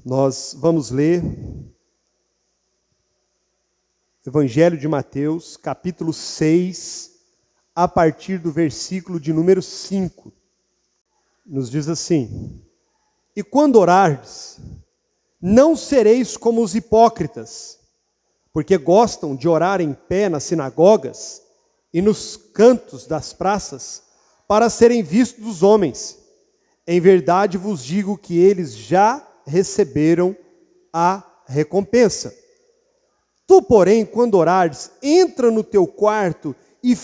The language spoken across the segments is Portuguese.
Nós vamos ler Evangelho de Mateus, capítulo 6, a partir do versículo de número 5. Nos diz assim: E quando orardes, não sereis como os hipócritas, porque gostam de orar em pé nas sinagogas e nos cantos das praças, para serem vistos dos homens. Em verdade vos digo que eles já receberam a recompensa. Tu, porém, quando orares, entra no teu quarto e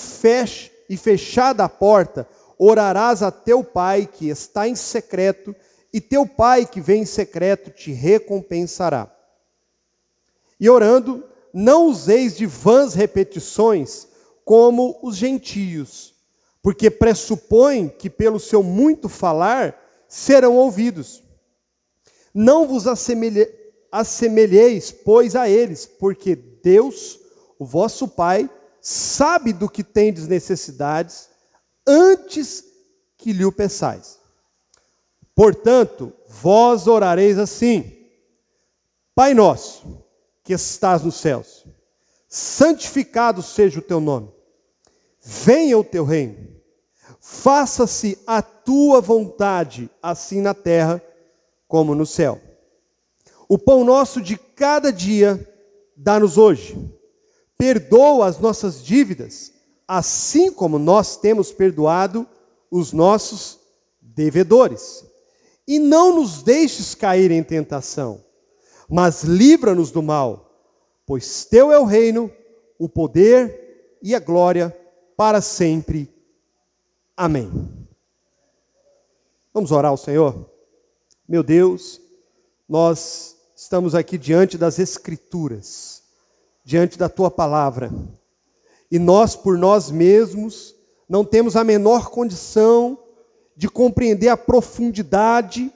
fechada a porta, orarás a teu pai que está em secreto, e teu pai que vem em secreto te recompensará. E orando, não useis de vãs repetições, como os gentios, porque pressupõem que pelo seu muito falar serão ouvidos. Não vos assemelheis, pois, a eles, porque Deus, o vosso Pai, sabe do que tendes necessidades, antes que lhe o peçais. Portanto, vós orareis assim: Pai nosso, que estás nos céus, santificado seja o teu nome. Venha o teu reino. Faça-se a tua vontade, assim na terra como no céu. O pão nosso de cada dia dá-nos hoje. Perdoa as nossas dívidas, assim como nós temos perdoado os nossos devedores. E não nos deixes cair em tentação, mas livra-nos do mal, pois teu é o reino, o poder e a glória para sempre. Amém. Vamos orar ao Senhor? Meu Deus, nós estamos aqui diante das Escrituras, diante da Tua Palavra, e nós, por nós mesmos, não temos a menor condição de compreender a profundidade,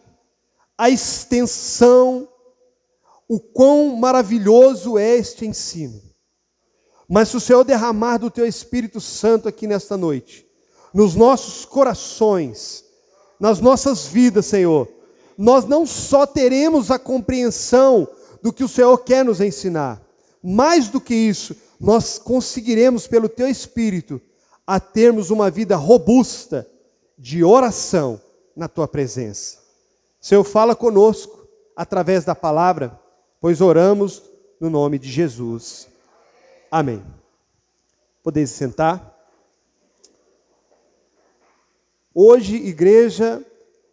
a extensão, o quão maravilhoso é este ensino. Mas se o Senhor derramar do Teu Espírito Santo aqui nesta noite, nos nossos corações, nas nossas vidas, Senhor, nós não só teremos a compreensão do que o Senhor quer nos ensinar, mais do que isso, nós conseguiremos, pelo Teu Espírito, a termos uma vida robusta de oração na Tua presença. Senhor, fala conosco através da palavra, pois oramos no nome de Jesus. Amém. Podeis sentar. Hoje, igreja,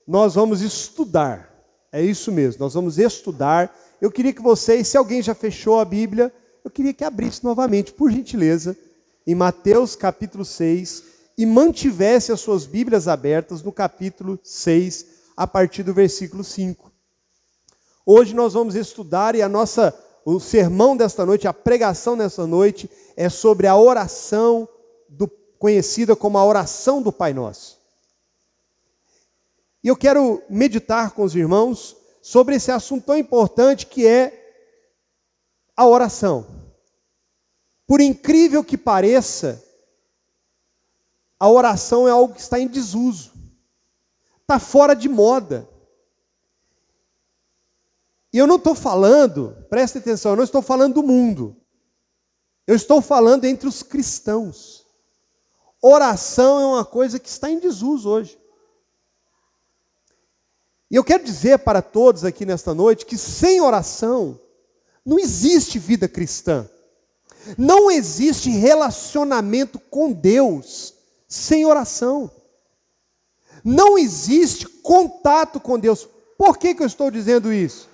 nós vamos estudar. É isso mesmo, nós vamos estudar. Eu queria que vocês, se alguém já fechou a Bíblia, eu queria que abrisse novamente, por gentileza, em Mateus capítulo 6, e mantivesse as suas Bíblias abertas no capítulo 6, a partir do versículo 5. Hoje nós vamos estudar, e o sermão desta noite, a pregação desta noite, é sobre a oração conhecida como a oração do Pai Nosso. E eu quero meditar com os irmãos sobre esse assunto tão importante que é a oração. Por incrível que pareça, a oração é algo que está em desuso, está fora de moda. E eu não estou falando, presta atenção, eu não estou falando do mundo. Eu estou falando entre os cristãos. Oração é uma coisa que está em desuso hoje. E eu quero dizer para todos aqui nesta noite que sem oração não existe vida cristã. Não existe relacionamento com Deus sem oração. Não existe contato com Deus. Por que eu estou dizendo isso?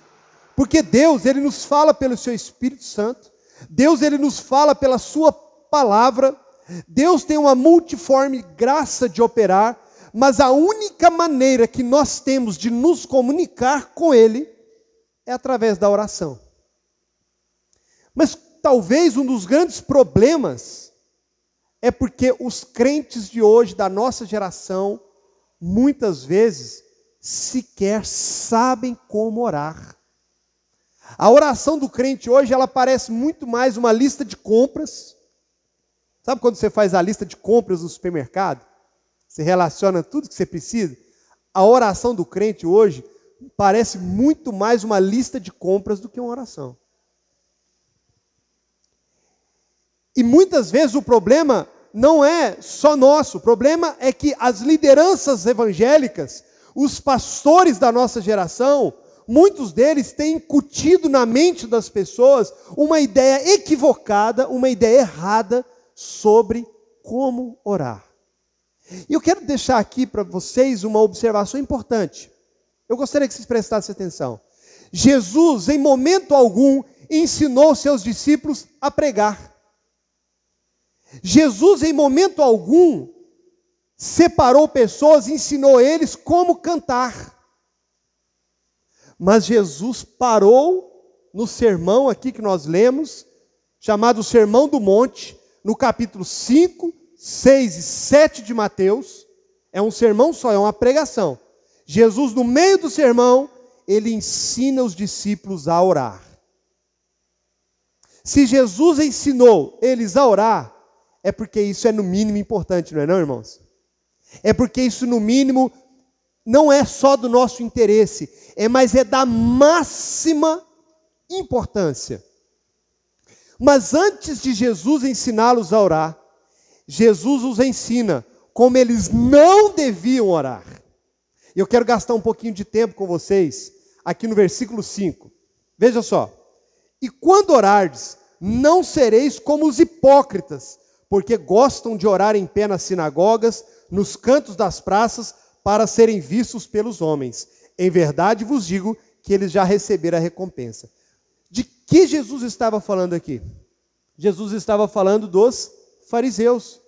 Porque Deus, Ele nos fala pelo seu Espírito Santo. Deus, Ele nos fala pela sua palavra. Deus tem uma multiforme graça de operar. Mas a única maneira que nós temos de nos comunicar com Ele é através da oração. Mas talvez um dos grandes problemas é porque os crentes de hoje, da nossa geração, muitas vezes sequer sabem como orar. A oração do crente hoje, ela parece muito mais uma lista de compras. Sabe quando você faz a lista de compras no supermercado? Você relaciona tudo que você precisa? A oração do crente hoje parece muito mais uma lista de compras do que uma oração. E muitas vezes o problema não é só nosso, o problema é que as lideranças evangélicas, os pastores da nossa geração, muitos deles têm incutido na mente das pessoas uma ideia equivocada, uma ideia errada sobre como orar. E eu quero deixar aqui para vocês uma observação importante. Eu gostaria que vocês prestassem atenção. Jesus, em momento algum, ensinou seus discípulos a pregar. Jesus, em momento algum, separou pessoas e ensinou eles como cantar. Mas Jesus parou no sermão aqui que nós lemos, chamado Sermão do Monte, no capítulo 5, 6 e 7 de Mateus. É um sermão só, é uma pregação. Jesus, no meio do sermão, ele ensina os discípulos a orar. Se Jesus ensinou eles a orar, é porque isso é no mínimo importante, não é não, irmãos? É porque isso no mínimo não é só do nosso interesse, mas é da máxima importância. Mas antes de Jesus ensiná-los a orar, Jesus os ensina como eles não deviam orar. E eu quero gastar um pouquinho de tempo com vocês, aqui no versículo 5. Veja só. E quando orardes, não sereis como os hipócritas, porque gostam de orar em pé nas sinagogas, nos cantos das praças, para serem vistos pelos homens. Em verdade vos digo que eles já receberam a recompensa. De que Jesus estava falando aqui? Jesus estava falando dos fariseus,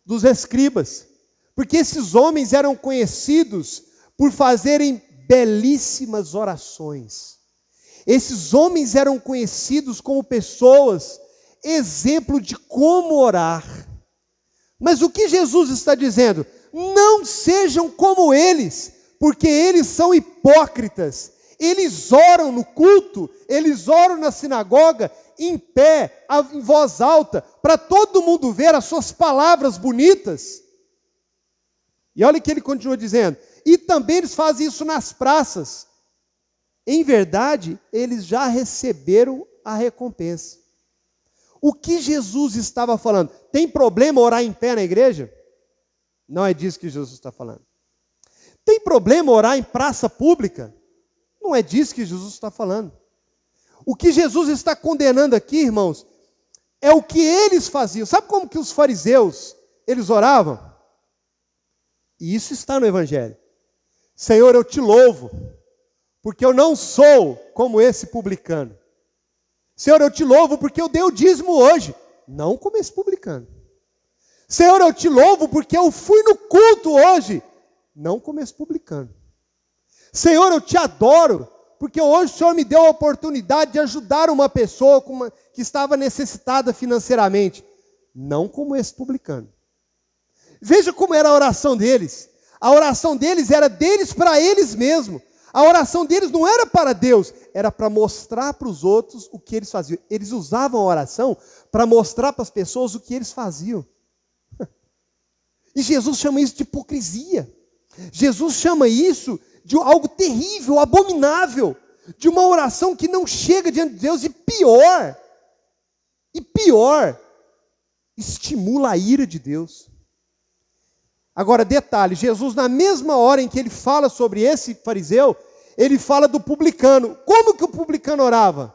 dos escribas. Porque esses homens eram conhecidos por fazerem belíssimas orações. Esses homens eram conhecidos como pessoas, exemplo de como orar. Mas o que Jesus está dizendo? Não sejam como eles, porque eles são hipócritas. Eles oram no culto, eles oram na sinagoga, em pé, em voz alta, para todo mundo ver as suas palavras bonitas. E olha o que ele continua dizendo. E também eles fazem isso nas praças. Em verdade, eles já receberam a recompensa. O que Jesus estava falando? Tem problema orar em pé na igreja? Não é disso que Jesus está falando. Tem problema orar em praça pública? Não é disso que Jesus está falando. O que Jesus está condenando aqui, irmãos, é o que eles faziam. Sabe como que os fariseus, eles oravam? E isso está no Evangelho. Senhor, eu te louvo, porque eu não sou como esse publicano. Senhor, eu te louvo porque eu dei o dízimo hoje, não como esse publicano. Senhor, eu te louvo porque eu fui no culto hoje, não como esse publicano. Senhor, eu te adoro porque hoje o Senhor me deu a oportunidade de ajudar uma pessoa que estava necessitada financeiramente, não como esse publicano. Veja como era a oração deles. A oração deles era deles para eles mesmos. A oração deles não era para Deus, era para mostrar para os outros o que eles faziam. Eles usavam a oração para mostrar para as pessoas o que eles faziam. E Jesus chama isso de hipocrisia. Jesus chama isso de algo terrível, abominável, de uma oração que não chega diante de Deus, e pior, estimula a ira de Deus. Agora, detalhe, Jesus, na mesma hora em que ele fala sobre esse fariseu, ele fala do publicano. Como que o publicano orava?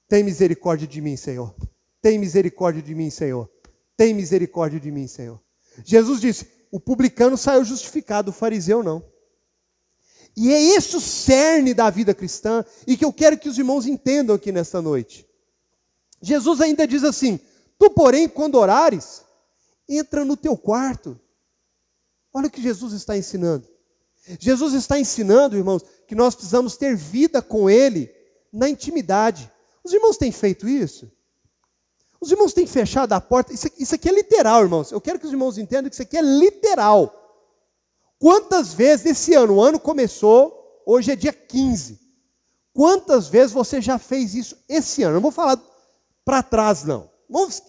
Tem misericórdia de mim, Senhor. Tem misericórdia de mim, Senhor. Tem misericórdia de mim, Senhor. Jesus disse, o publicano saiu justificado, o fariseu não. E é esse o cerne da vida cristã, e que eu quero que os irmãos entendam aqui nesta noite. Jesus ainda diz assim, tu, porém, quando orares, entra no teu quarto. Olha o que Jesus está ensinando. Jesus está ensinando, irmãos, que nós precisamos ter vida com Ele na intimidade. Os irmãos têm feito isso? Os irmãos têm fechado a porta. Isso aqui é literal, irmãos. Eu quero que os irmãos entendam que isso aqui é literal. Quantas vezes esse ano, o ano começou, hoje é dia 15. Quantas vezes você já fez isso esse ano? Não vou falar para trás, não.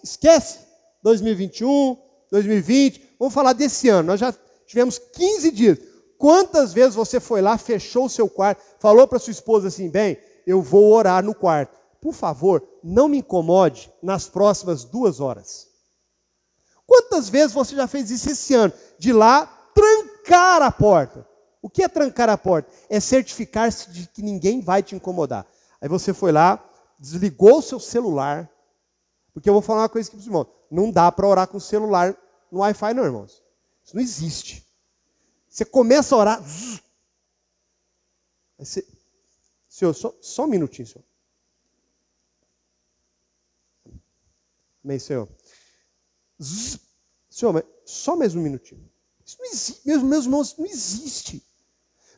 Esquece 2021, 2020. Vamos falar desse ano. Nós já tivemos 15 dias. Quantas vezes você foi lá, fechou o seu quarto, falou para sua esposa assim, bem, eu vou orar no quarto. Por favor, não me incomode nas próximas 2 horas. Quantas vezes você já fez isso esse ano? De lá, trancar a porta. O que é trancar a porta? É certificar-se de que ninguém vai te incomodar. Aí você foi lá, desligou o seu celular, porque eu vou falar uma coisa aqui para os irmãos. Não dá para orar com o celular no Wi-Fi não, irmãos. Isso não existe. Você começa a orar. Senhor, só um minutinho, senhor. Amém, senhor. Senhor, mas só mais um minutinho. Isso não existe, meus irmãos, isso não existe.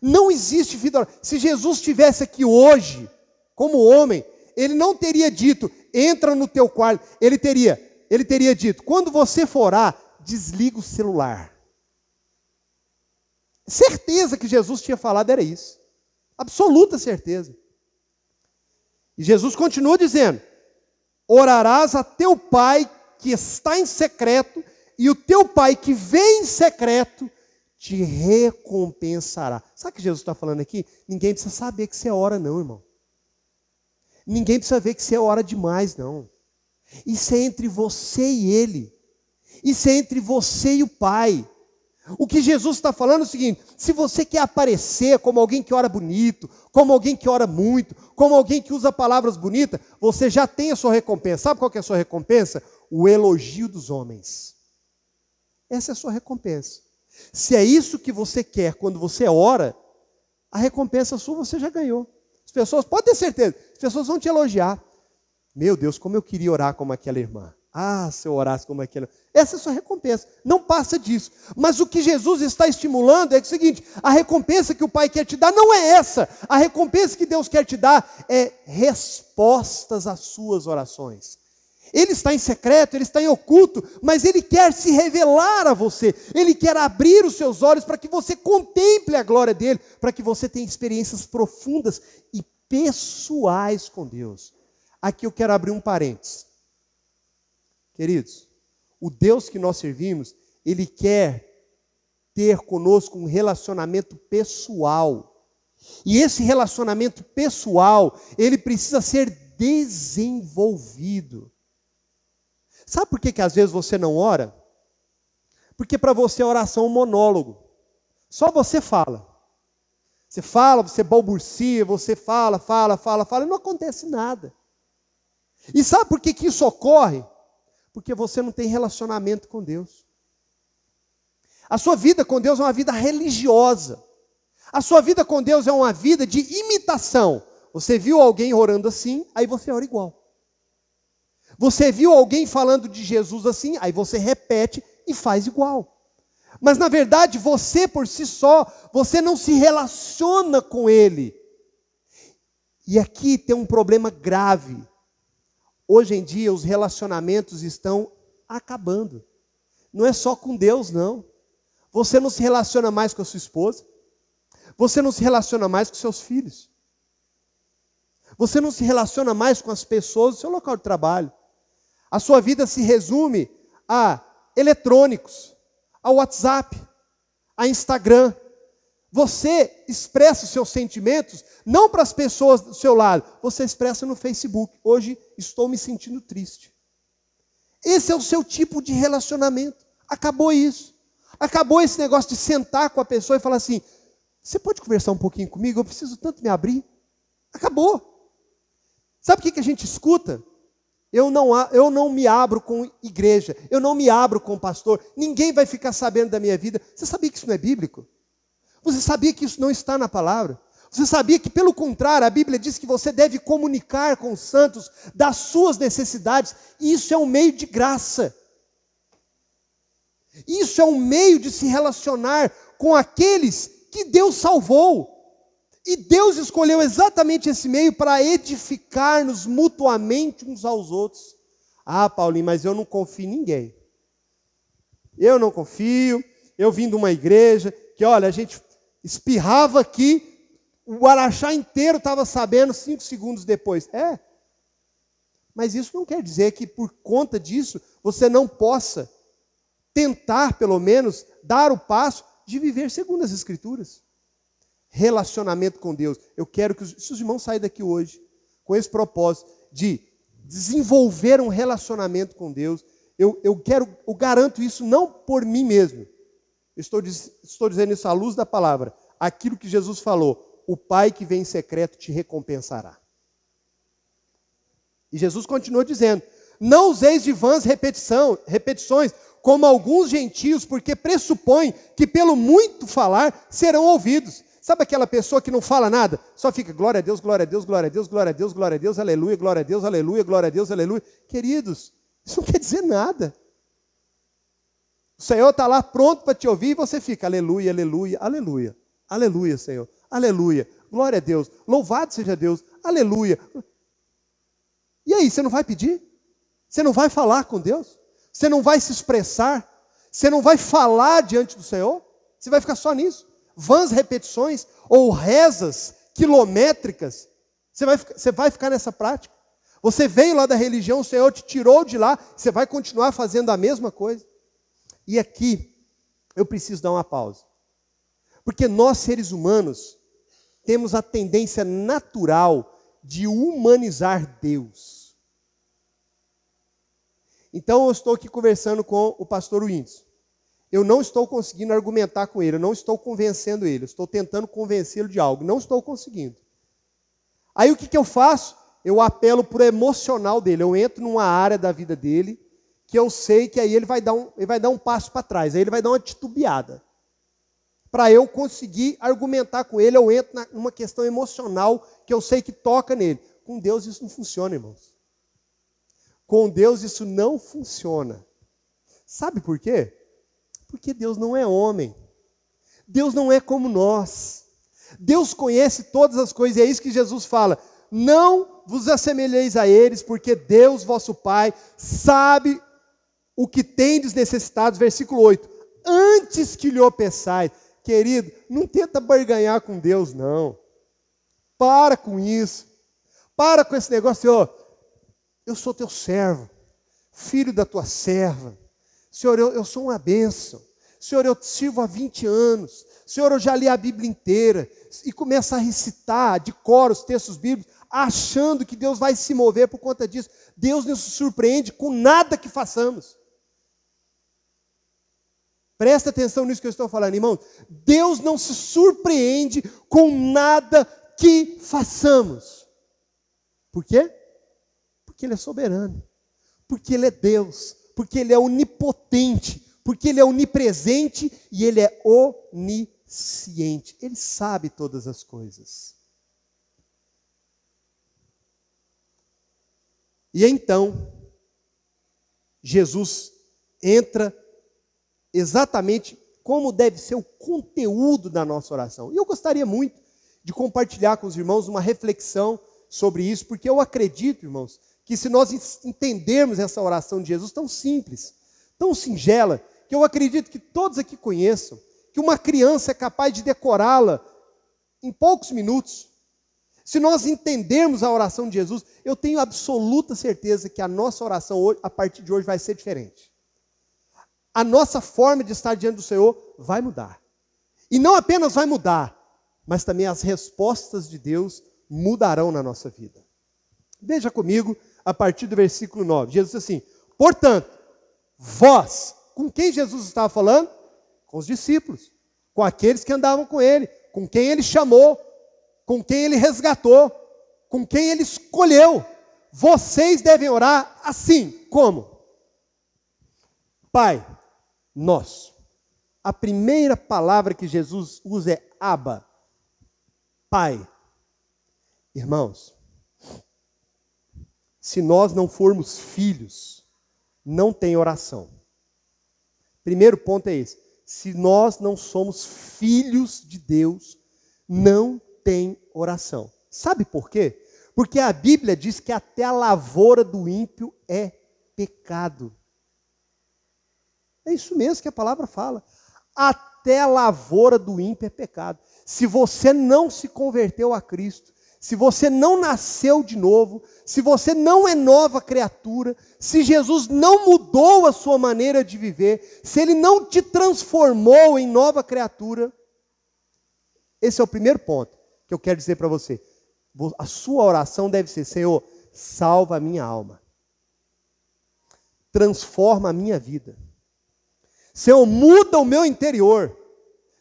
Não existe vida. Se Jesus estivesse aqui hoje, como homem, ele não teria dito, entra no teu quarto. Ele teria dito, quando você for orar, desliga o celular. Certeza que Jesus tinha falado era isso. Absoluta certeza. E Jesus continua dizendo, orarás a teu pai que está em secreto, e o teu pai que vem em secreto te recompensará. Sabe o que Jesus está falando aqui? Ninguém precisa saber que você ora não, irmão. Ninguém precisa ver que você ora demais, não. Isso é entre você e ele. Isso é entre você e o Pai. O que Jesus está falando é o seguinte, se você quer aparecer como alguém que ora bonito, como alguém que ora muito, como alguém que usa palavras bonitas, você já tem a sua recompensa. Sabe qual que é a sua recompensa? O elogio dos homens. Essa é a sua recompensa. Se é isso que você quer quando você ora, a recompensa sua você já ganhou. As pessoas, pode ter certeza, as pessoas vão te elogiar. Meu Deus, como eu queria orar como aquela irmã. Ah, se eu orasse como aquela. Essa é a sua recompensa. Não passa disso. Mas o que Jesus está estimulando é o seguinte, a recompensa que o Pai quer te dar não é essa. A recompensa que Deus quer te dar é respostas às suas orações. Ele está em secreto, ele está em oculto, mas ele quer se revelar a você. Ele quer abrir os seus olhos para que você contemple a glória dele, para que você tenha experiências profundas e pessoais com Deus. Aqui eu quero abrir um parênteses. Queridos, o Deus que nós servimos, ele quer ter conosco um relacionamento pessoal. E esse relacionamento pessoal, ele precisa ser desenvolvido. Sabe por que às vezes você não ora? Porque para você a oração é um monólogo. Só você fala. Você fala, você balbucia, você fala, e não acontece nada. E sabe por que isso ocorre? Porque você não tem relacionamento com Deus. A sua vida com Deus é uma vida religiosa. A sua vida com Deus é uma vida de imitação. Você viu alguém orando assim, aí você ora igual. Você viu alguém falando de Jesus assim, aí você repete e faz igual. Mas na verdade, você por si só, você não se relaciona com Ele. E aqui tem um problema grave. Hoje em dia os relacionamentos estão acabando. Não é só com Deus, não. Você não se relaciona mais com a sua esposa. Você não se relaciona mais com seus filhos. Você não se relaciona mais com as pessoas do seu local de trabalho. A sua vida se resume a eletrônicos, a WhatsApp, a Instagram. Você expressa os seus sentimentos não para as pessoas do seu lado, você expressa no Facebook. Hoje estou me sentindo triste. Esse é o seu tipo de relacionamento. Acabou isso. Acabou esse negócio de sentar com a pessoa e falar assim, você pode conversar um pouquinho comigo? Eu preciso tanto me abrir. Acabou. Sabe o que a gente escuta? Eu não me abro com igreja, eu não me abro com pastor, ninguém vai ficar sabendo da minha vida. Você sabia que isso não é bíblico? Você sabia que isso não está na palavra? Você sabia que, pelo contrário, a Bíblia diz que você deve comunicar com os santos das suas necessidades, e isso é um meio de graça. Isso é um meio de se relacionar com aqueles que Deus salvou. E Deus escolheu exatamente esse meio para edificar-nos mutuamente uns aos outros. Ah, Paulinho, mas eu não confio em ninguém. Eu não confio. Eu vim de uma igreja que, olha, a gente espirrava aqui, o Araxá inteiro estava sabendo 5 segundos depois. É. Mas isso não quer dizer que por conta disso você não possa tentar, pelo menos, dar o passo de viver segundo as Escrituras. Relacionamento com Deus. Eu quero que se os irmãos saírem daqui hoje com esse propósito de desenvolver um relacionamento com Deus, eu garanto isso não por mim mesmo. Estou dizendo isso à luz da palavra. Aquilo que Jesus falou, o Pai que vem em secreto te recompensará. E Jesus continua dizendo, não useis de vãs repetições, como alguns gentios, porque pressupõem que pelo muito falar serão ouvidos. Sabe aquela pessoa que não fala nada? Só fica glória a Deus, glória a Deus, glória a Deus, glória a Deus, glória a Deus, aleluia, glória a Deus, aleluia, glória a Deus, aleluia. Queridos, isso não quer dizer nada. O Senhor está lá pronto para te ouvir e você fica aleluia, aleluia, aleluia. Aleluia, Senhor, aleluia. Glória a Deus, louvado seja Deus, aleluia. E aí, você não vai pedir? Você não vai falar com Deus? Você não vai se expressar? Você não vai falar diante do Senhor? Você vai ficar só nisso? Vãs repetições ou rezas quilométricas? Você vai ficar nessa prática? Você veio lá da religião, o Senhor te tirou de lá, você vai continuar fazendo a mesma coisa? E aqui, eu preciso dar uma pausa. Porque nós, seres humanos, temos a tendência natural de humanizar Deus. Então, eu estou aqui conversando com o pastor Whindersson. Eu não estou conseguindo argumentar com ele, eu não estou convencendo ele, eu estou tentando convencê-lo de algo, não estou conseguindo. Aí o que eu faço? Eu apelo para o emocional dele, eu entro numa área da vida dele, que eu sei que aí ele vai dar um passo para trás, aí ele vai dar uma titubeada. Para eu conseguir argumentar com ele, eu entro numa questão emocional que eu sei que toca nele. Com Deus isso não funciona, irmãos. Com Deus isso não funciona. Sabe por quê? Porque Deus não é homem. Deus não é como nós. Deus conhece todas as coisas, e é isso que Jesus fala. Não vos assemelheis a eles, porque Deus, vosso Pai, sabe o que tendes necessitados. Versículo 8. Antes que lhe o peçais. Querido, não tenta barganhar com Deus, não. Para com isso. Para com esse negócio, Senhor. Eu sou teu servo, filho da tua serva. Senhor, eu sou uma bênção. Senhor, eu te sirvo há 20 anos. Senhor, eu já li a Bíblia inteira. E começa a recitar de cor os textos bíblicos, achando que Deus vai se mover por conta disso. Deus não se surpreende com nada que façamos. Presta atenção nisso que eu estou falando, irmãos. Deus não se surpreende com nada que façamos. Por quê? Porque Ele é soberano. Porque Ele é Deus. Porque Ele é onipotente. Porque Ele é onipresente e Ele é onisciente. Ele sabe todas as coisas. E então, Jesus entra exatamente como deve ser o conteúdo da nossa oração. E eu gostaria muito de compartilhar com os irmãos uma reflexão sobre isso, porque eu acredito, irmãos, que se nós entendermos essa oração de Jesus tão simples, tão singela, que eu acredito que todos aqui conheçam, que uma criança é capaz de decorá-la em poucos minutos. Se nós entendermos a oração de Jesus, eu tenho absoluta certeza que a nossa oração hoje, a partir de hoje vai ser diferente. A nossa forma de estar diante do Senhor vai mudar. E não apenas vai mudar, mas também as respostas de Deus mudarão na nossa vida. Veja comigo a partir do versículo 9. Jesus diz assim, portanto, vós, com quem Jesus estava falando? Com os discípulos, com aqueles que andavam com ele, com quem ele chamou, com quem ele resgatou, com quem ele escolheu. Vocês devem orar assim, como? Pai nosso. A primeira palavra que Jesus usa é Abba, Pai. Irmãos, se nós não formos filhos, não tem oração. Primeiro ponto é esse. Se nós não somos filhos de Deus, não tem oração. Sabe por quê? Porque a Bíblia diz que até a lavoura do ímpio é pecado. É isso mesmo que a palavra fala. Até a lavoura do ímpio é pecado. Se você não se converteu a Cristo, Se você não nasceu de novo, se você não é nova criatura, se Jesus não mudou a sua maneira de viver, se Ele não te transformou em nova criatura, esse é o primeiro ponto que eu quero dizer para você. A sua oração deve ser: Senhor, salva a minha alma. Transforma a minha vida. Senhor, muda o meu interior.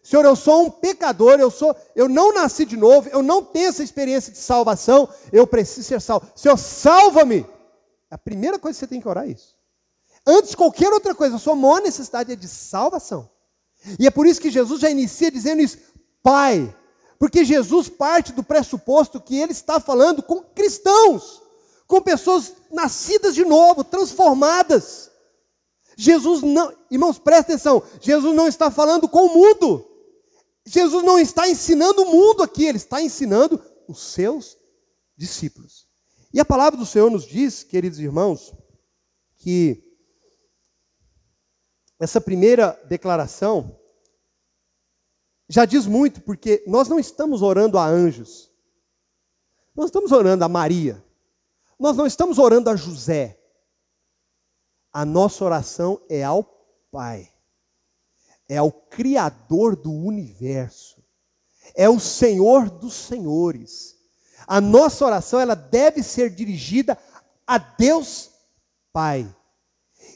Senhor, eu sou um pecador, eu não nasci de novo, eu não tenho essa experiência de salvação, eu preciso ser salvo. Senhor, salva-me. A primeira coisa que você tem que orar é isso. Antes de qualquer outra coisa, a sua maior necessidade é de salvação. E é por isso que Jesus já inicia dizendo isso: Pai. Porque Jesus parte do pressuposto que Ele está falando com cristãos, com pessoas nascidas de novo, transformadas. Jesus não, irmãos, presta atenção, Jesus não está falando com o mundo. Jesus não está ensinando o mundo aqui, Ele está ensinando os seus discípulos. E a palavra do Senhor nos diz, queridos irmãos, que essa primeira declaração já diz muito, porque nós não estamos orando a anjos, nós estamos orando a Maria, nós não estamos orando a José. A nossa oração é ao Pai. É ao Criador do universo. É o Senhor dos senhores. A nossa oração, ela deve ser dirigida a Deus Pai.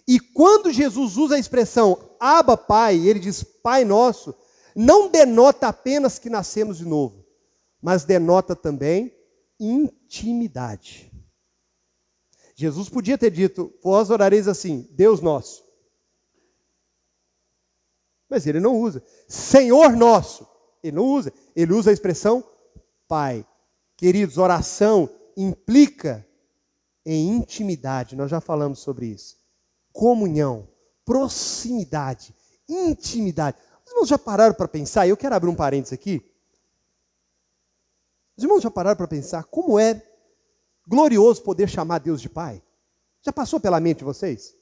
E quando Jesus usa a expressão Abba Pai, ele diz Pai Nosso, não denota apenas que nascemos de novo, mas denota também intimidade. Jesus podia ter dito: vós orareis assim, Deus Nosso. Mas Ele não usa. Senhor Nosso. Ele não usa. Ele usa a expressão Pai. Queridos, oração implica em intimidade. Nós já falamos sobre isso. Comunhão, proximidade, intimidade. Os irmãos já pararam para pensar? Eu quero abrir um parênteses aqui. Os irmãos já pararam para pensar como é glorioso poder chamar Deus de Pai? Já passou pela mente de vocês?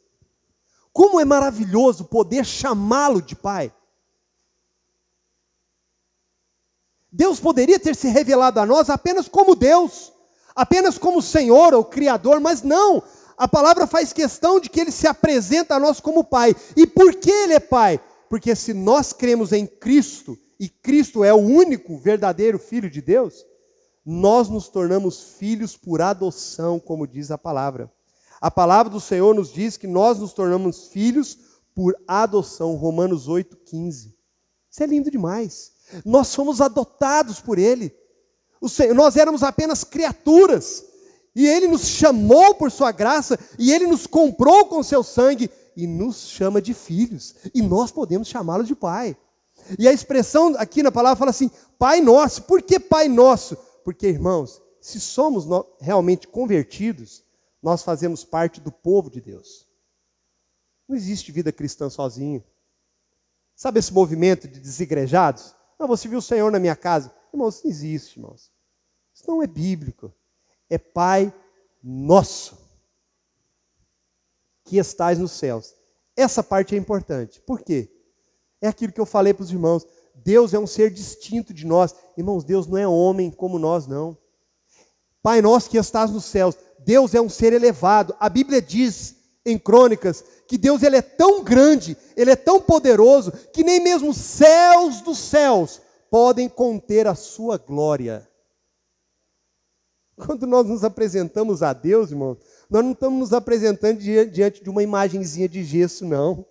Como é maravilhoso poder chamá-lo de Pai. Deus poderia ter se revelado a nós apenas como Deus, apenas como Senhor ou Criador, mas não. A palavra faz questão de que Ele se apresenta a nós como Pai. E por que Ele é Pai? Porque se nós cremos em Cristo, e Cristo é o único verdadeiro Filho de Deus, nós nos tornamos filhos por adoção, como diz a palavra. A palavra do Senhor nos diz que nós nos tornamos filhos por adoção. Romanos 8,15. Isso é lindo demais. Nós somos adotados por Ele. Nós éramos apenas criaturas. E Ele nos chamou por sua graça. E Ele nos comprou com seu sangue. E nos chama de filhos. E nós podemos chamá-lo de Pai. E a expressão aqui na palavra fala assim: Pai Nosso. Por que Pai Nosso? Porque, irmãos, se somos realmente convertidos, nós fazemos parte do povo de Deus. Não existe vida cristã sozinho. Sabe esse movimento de desigrejados? Não, você viu o Senhor na minha casa. Irmãos, isso não existe, irmãos. Isso não é bíblico. É Pai Nosso, que estais nos céus. Essa parte é importante. Por quê? É aquilo que eu falei para os irmãos. Deus é um ser distinto de nós. Irmãos, Deus não é homem como nós, não. Pai Nosso que estás nos céus. Deus é um ser elevado. A Bíblia diz em Crônicas que Deus ele é tão grande, Ele é tão poderoso, que nem mesmo os céus dos céus podem conter a sua glória. Quando nós nos apresentamos a Deus, irmãos, nós não estamos nos apresentando diante de uma imagenzinha de gesso, não.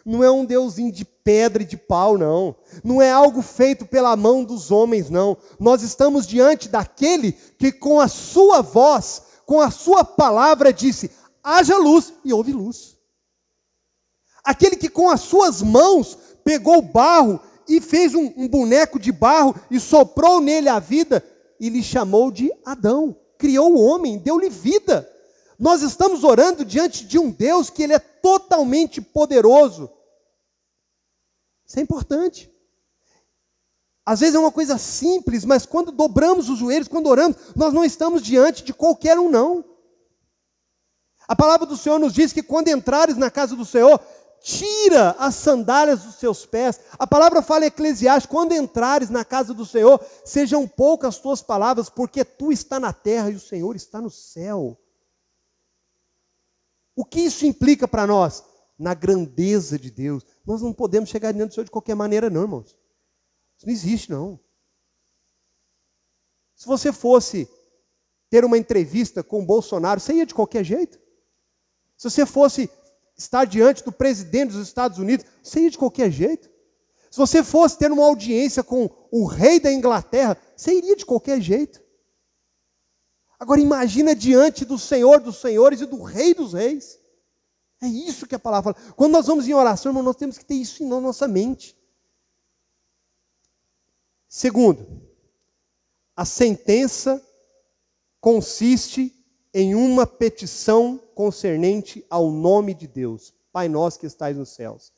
Não é um deusinho de pedra e de pau, não. Não é algo feito pela mão dos homens, não. Nós estamos diante daquele que com a sua voz, com a sua palavra disse: haja luz, e houve luz. Aquele que com as suas mãos pegou o barro e fez um boneco de barro e soprou nele a vida e lhe chamou de Adão. Criou o homem, deu-lhe vida. Nós estamos orando diante de um Deus que Ele é totalmente poderoso. Isso é importante. Às vezes é uma coisa simples, mas quando dobramos os joelhos, quando oramos, nós não estamos diante de qualquer um, não. A palavra do Senhor nos diz que quando entrares na casa do Senhor, tira as sandálias dos seus pés. A palavra fala em Eclesiastes, quando entrares na casa do Senhor, sejam poucas as tuas palavras, porque tu está na terra e o Senhor está no céu. O que isso implica para nós? Na grandeza de Deus. Nós não podemos chegar diante do Senhor de qualquer maneira não, irmãos. Isso não existe, não. Se você fosse ter uma entrevista com o Bolsonaro, você ia de qualquer jeito. Se você fosse estar diante do presidente dos Estados Unidos, você ia de qualquer jeito. Se você fosse ter uma audiência com o rei da Inglaterra, você iria de qualquer jeito. Agora imagina diante do Senhor dos senhores e do Rei dos reis. É isso que a palavra fala. Quando nós vamos em oração, irmão, nós temos que ter isso na nossa mente. Segundo, a sentença consiste em uma petição concernente ao nome de Deus. Pai nosso que estais nos céus,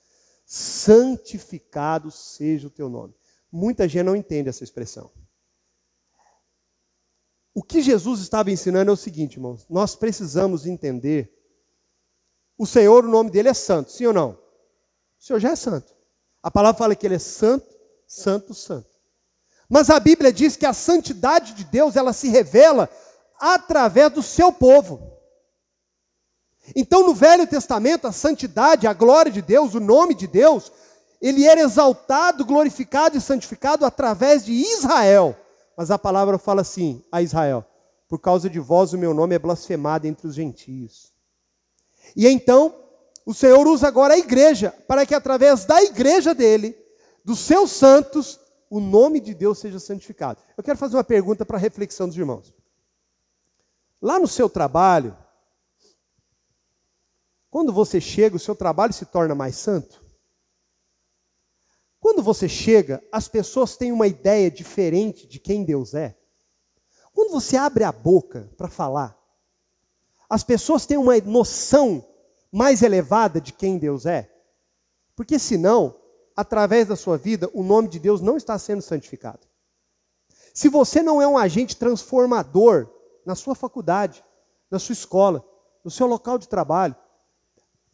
santificado seja o teu nome. Muita gente não entende essa expressão. O que Jesus estava ensinando é o seguinte, irmãos, nós precisamos entender, o Senhor, o nome dele é santo, sim ou não? O Senhor já é santo. A palavra fala que ele é santo, santo, santo. Mas a Bíblia diz que a santidade de Deus, ela se revela através do seu povo. Então, no Velho Testamento, a santidade, a glória de Deus, o nome de Deus, ele era exaltado, glorificado e santificado através de Israel. Mas a palavra fala assim a Israel: por causa de vós o meu nome é blasfemado entre os gentios. E então, o Senhor usa agora a igreja, para que através da igreja dele, dos seus santos, o nome de Deus seja santificado. Eu quero fazer uma pergunta para a reflexão dos irmãos. Lá no seu trabalho, quando você chega, o seu trabalho se torna mais santo? Quando você chega, as pessoas têm uma ideia diferente de quem Deus é? Quando você abre a boca para falar, as pessoas têm uma noção mais elevada de quem Deus é? Porque senão, através da sua vida, o nome de Deus não está sendo santificado. Se você não é um agente transformador na sua faculdade, na sua escola, no seu local de trabalho,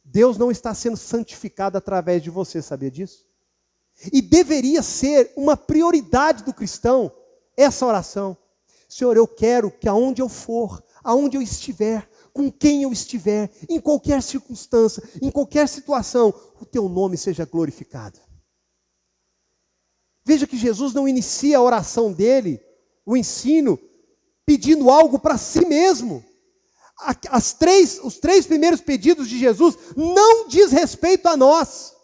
Deus não está sendo santificado através de você, sabia disso? E deveria ser uma prioridade do cristão essa oração. Senhor, eu quero que aonde eu for, aonde eu estiver, com quem eu estiver, em qualquer circunstância, em qualquer situação, o teu nome seja glorificado. Veja que Jesus não inicia a oração dele, o ensino, pedindo algo para si mesmo. Os três primeiros pedidos de Jesus não diz respeito a nós.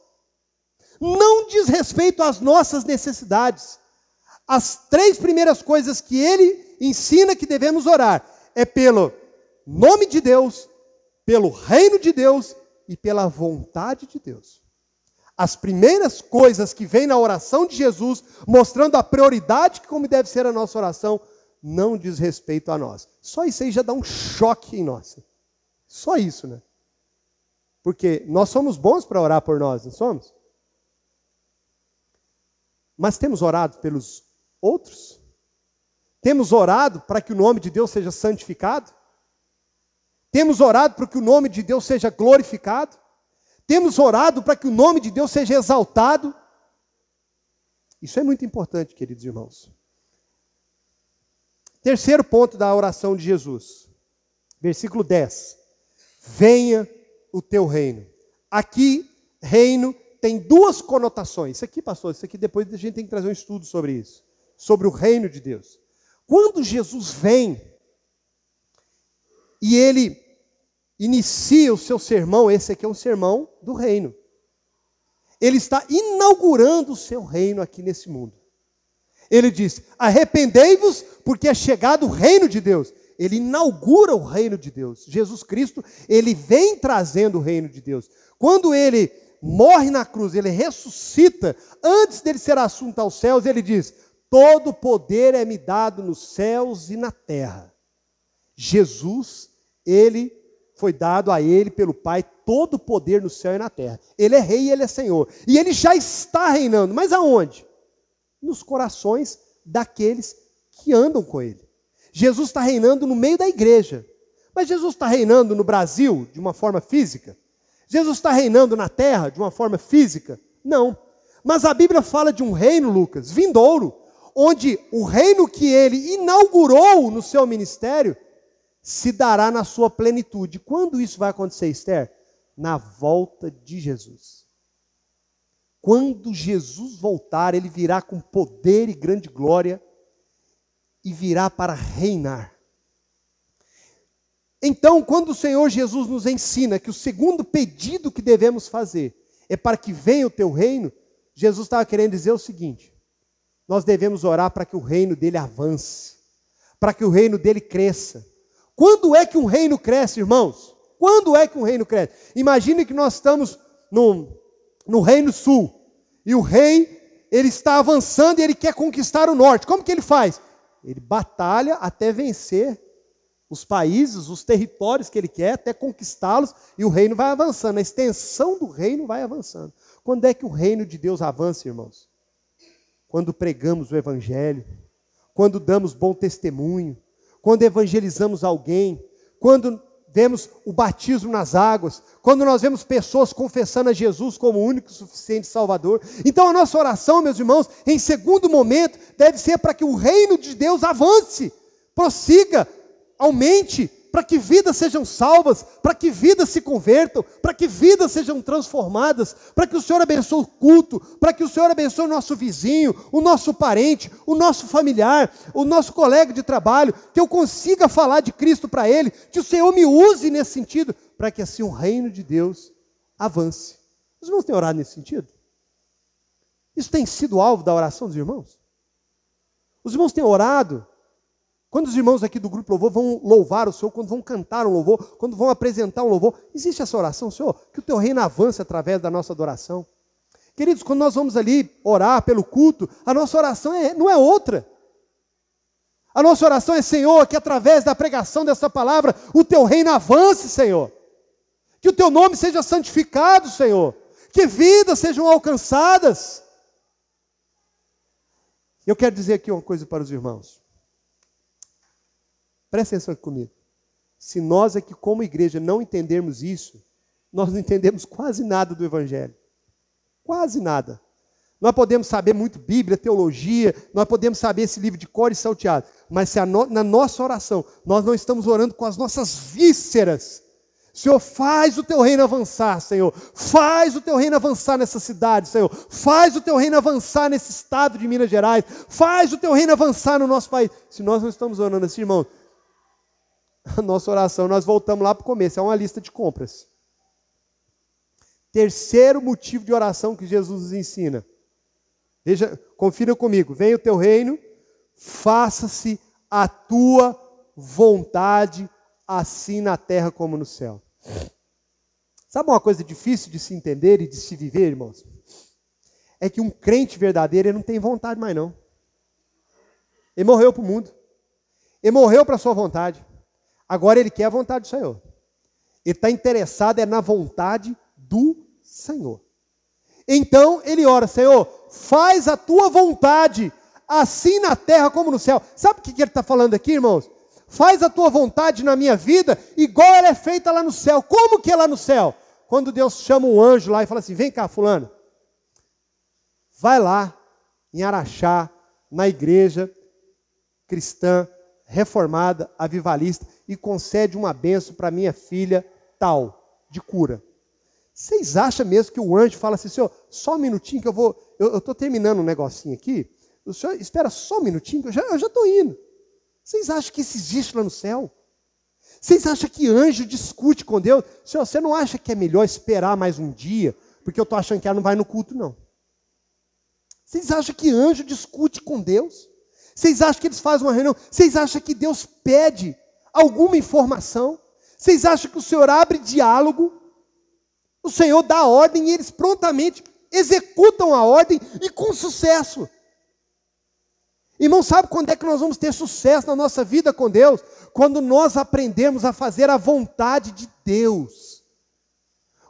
Não diz respeito às nossas necessidades. As três primeiras coisas que ele ensina que devemos orar é pelo nome de Deus, pelo reino de Deus e pela vontade de Deus. As primeiras coisas que vêm na oração de Jesus, mostrando a prioridade que como deve ser a nossa oração, não diz respeito a nós. Só isso aí já dá um choque em nós. Só isso, né? Porque nós somos bons para orar por nós, não somos? Mas temos orado pelos outros? Temos orado para que o nome de Deus seja santificado? Temos orado para que o nome de Deus seja glorificado? Temos orado para que o nome de Deus seja exaltado? Isso é muito importante, queridos irmãos. Terceiro ponto da oração de Jesus. Versículo 10. Venha o teu reino. Aqui, reino tem duas conotações. Isso aqui, pastor, isso aqui depois a gente tem que trazer um estudo sobre isso. Sobre o reino de Deus. Quando Jesus vem e ele inicia o seu sermão, esse aqui é um sermão do reino. Ele está inaugurando o seu reino aqui nesse mundo. Ele diz, arrependei-vos porque é chegado o reino de Deus. Ele inaugura o reino de Deus. Jesus Cristo, ele vem trazendo o reino de Deus. Quando ele morre na cruz, ele ressuscita, antes dele ser assunto aos céus, ele diz, todo poder é me dado nos céus e na terra. Jesus, ele foi dado a ele pelo Pai todo o poder no céu e na terra. Ele é rei e ele é Senhor. E ele já está reinando. Mas aonde? Nos corações daqueles que andam com ele. Jesus está reinando no meio da igreja. Mas Jesus está reinando no Brasil de uma forma física? Jesus está reinando na terra de uma forma física? Não. Mas a Bíblia fala de um reino, Lucas, vindouro, onde o reino que ele inaugurou no seu ministério se dará na sua plenitude. Quando isso vai acontecer, Esther? Na volta de Jesus. Quando Jesus voltar, ele virá com poder e grande glória e virá para reinar. Então, quando o Senhor Jesus nos ensina que o segundo pedido que devemos fazer é para que venha o teu reino, Jesus estava querendo dizer o seguinte: nós devemos orar para que o reino dele avance, para que o reino dele cresça. Quando é que um reino cresce, irmãos? Quando é que um reino cresce? Imagine que nós estamos no Reino Sul, e o rei, ele está avançando e ele quer conquistar o norte. Como que ele faz? Ele batalha até vencer os países, os territórios que ele quer, até conquistá-los, e o reino vai avançando, a extensão do reino vai avançando. Quando é que o reino de Deus avança, irmãos? Quando pregamos o evangelho, quando damos bom testemunho, quando evangelizamos alguém, quando vemos o batismo nas águas, quando nós vemos pessoas confessando a Jesus como o único e suficiente Salvador. Então a nossa oração, meus irmãos, em segundo momento, deve ser para que o reino de Deus avance, prossiga, aumente, para que vidas sejam salvas, para que vidas se convertam, para que vidas sejam transformadas, para que o Senhor abençoe o culto, para que o Senhor abençoe o nosso vizinho, o nosso parente, o nosso familiar, o nosso colega de trabalho, que eu consiga falar de Cristo para ele, que o Senhor me use nesse sentido, para que assim o reino de Deus avance. Os irmãos têm orado nesse sentido? Isso tem sido alvo da oração dos irmãos? Os irmãos têm orado? Quando os irmãos aqui do Grupo Louvor vão louvar o Senhor, quando vão cantar um louvor, quando vão apresentar um louvor, existe essa oração, Senhor, que o teu reino avance através da nossa adoração. Queridos, quando nós vamos ali orar pelo culto, a nossa oração não é outra. A nossa oração é, Senhor, que através da pregação dessa palavra, o teu reino avance, Senhor. Que o teu nome seja santificado, Senhor. Que vidas sejam alcançadas. Eu quero dizer aqui uma coisa para os irmãos. Presta atenção aqui comigo. Se nós aqui como igreja não entendermos isso, nós não entendemos quase nada do Evangelho. Quase nada. Nós podemos saber muito Bíblia, teologia, nós podemos saber esse livro de cor e salteado, mas se na nossa oração nós não estamos orando com as nossas vísceras, Senhor, faz o teu reino avançar, Senhor. Faz o teu reino avançar nessa cidade, Senhor. Faz o teu reino avançar nesse estado de Minas Gerais. Faz o teu reino avançar no nosso país. Se nós não estamos orando assim, irmão, a nossa oração, nós voltamos lá para o começo, é uma lista de compras. Terceiro motivo de oração que Jesus nos ensina. Veja, confira comigo. Venha o teu reino, faça-se a tua vontade, assim na terra como no céu. Sabe uma coisa difícil de se entender e de se viver, irmãos? É que um crente verdadeiro, ele não tem vontade mais não. Ele morreu para o mundo. Ele morreu para a sua vontade. Agora ele quer a vontade do Senhor. Ele está interessado na vontade do Senhor. Então ele ora, Senhor, faz a tua vontade, assim na terra como no céu. Sabe o que ele está falando aqui, irmãos? Faz a tua vontade na minha vida, igual ela é feita lá no céu. Como que é lá no céu? Quando Deus chama um anjo lá e fala assim, vem cá, fulano. Vai lá, em Araxá, na igreja cristã, reformada, avivalista, e concede uma bênção para minha filha tal, de cura. Vocês acham mesmo que o anjo fala assim, Senhor, só um minutinho que eu estou terminando um negocinho aqui, o Senhor espera só um minutinho, que eu já estou indo. Vocês acham que isso existe lá no céu? Vocês acham que anjo discute com Deus? Senhor, você não acha que é melhor esperar mais um dia, porque eu estou achando que ela não vai no culto, não? Vocês acham que anjo discute com Deus? Vocês acham que eles fazem uma reunião? Vocês acham que Deus pede alguma informação? Vocês acham que o Senhor abre diálogo? O Senhor dá ordem e eles prontamente executam a ordem e com sucesso. Irmão, sabe quando é que nós vamos ter sucesso na nossa vida com Deus? Quando nós aprendemos a fazer a vontade de Deus.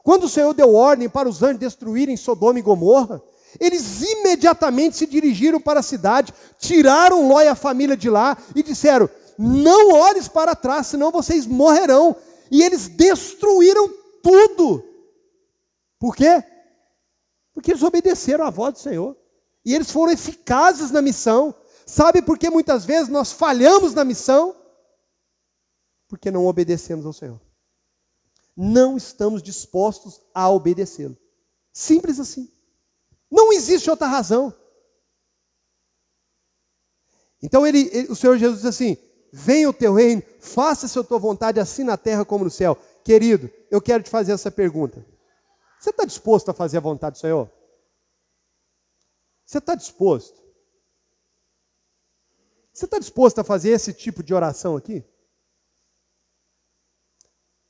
Quando o Senhor deu ordem para os anjos destruírem Sodoma e Gomorra, eles imediatamente se dirigiram para a cidade, tiraram Ló e a família de lá e disseram, não olhes para trás, senão vocês morrerão. E eles destruíram tudo. Por quê? Porque eles obedeceram à voz do Senhor. E eles foram eficazes na missão. Sabe por que muitas vezes nós falhamos na missão? Porque não obedecemos ao Senhor. Não estamos dispostos a obedecê-lo. Simples assim. Não existe outra razão. Então o Senhor Jesus diz assim: venha o teu reino, faça-se a tua vontade assim na terra como no céu. Querido, eu quero te fazer essa pergunta. Você está disposto a fazer a vontade do Senhor? Você está disposto? Você está disposto a fazer esse tipo de oração aqui?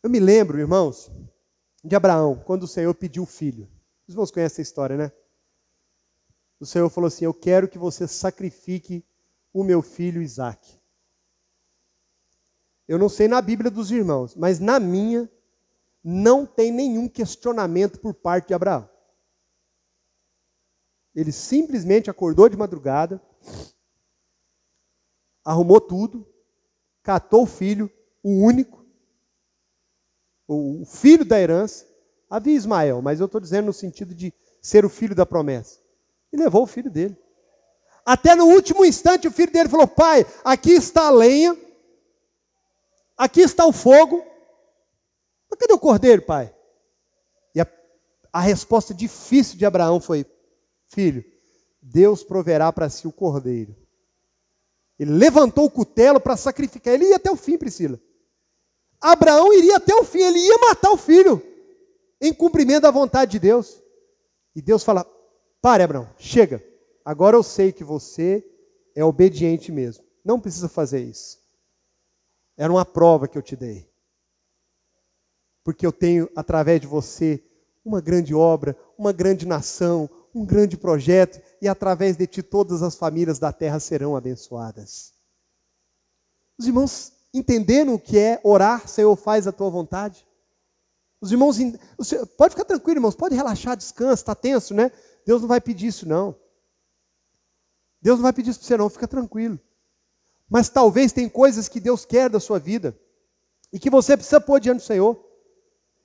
Eu me lembro, irmãos, de Abraão, quando o Senhor pediu filho. Os irmãos conhecem essa história, né? O Senhor falou assim: eu quero que você sacrifique o meu filho Isaque. Eu não sei na Bíblia dos irmãos, mas na minha não tem nenhum questionamento por parte de Abraão. Ele simplesmente acordou de madrugada, arrumou tudo, catou o filho, o único, o filho da herança. Havia Ismael, mas eu estou dizendo no sentido de ser o filho da promessa. E levou o filho dele. Até no último instante o filho dele falou: pai, aqui está a lenha, aqui está o fogo, mas cadê o cordeiro, pai? E a resposta difícil de Abraão foi: filho, Deus proverá para si o cordeiro. Ele levantou o cutelo para sacrificar. Ele ia até o fim, Priscila. Abraão iria até o fim, ele ia matar o filho, em cumprimento da vontade de Deus. E Deus fala: pare, Abraão, chega. Agora eu sei que você é obediente mesmo. Não precisa fazer isso. Era uma prova que eu te dei. Porque eu tenho, através de você, uma grande obra, uma grande nação, um grande projeto, e através de ti todas as famílias da terra serão abençoadas. Os irmãos entenderam o que é orar, Senhor, faz a tua vontade? Os irmãos, pode ficar tranquilo, irmãos, pode relaxar, descansa, está tenso, né? Deus não vai pedir isso, não. Deus não vai pedir isso para você, não, fica tranquilo. Mas talvez tem coisas que Deus quer da sua vida e que você precisa pôr diante do Senhor.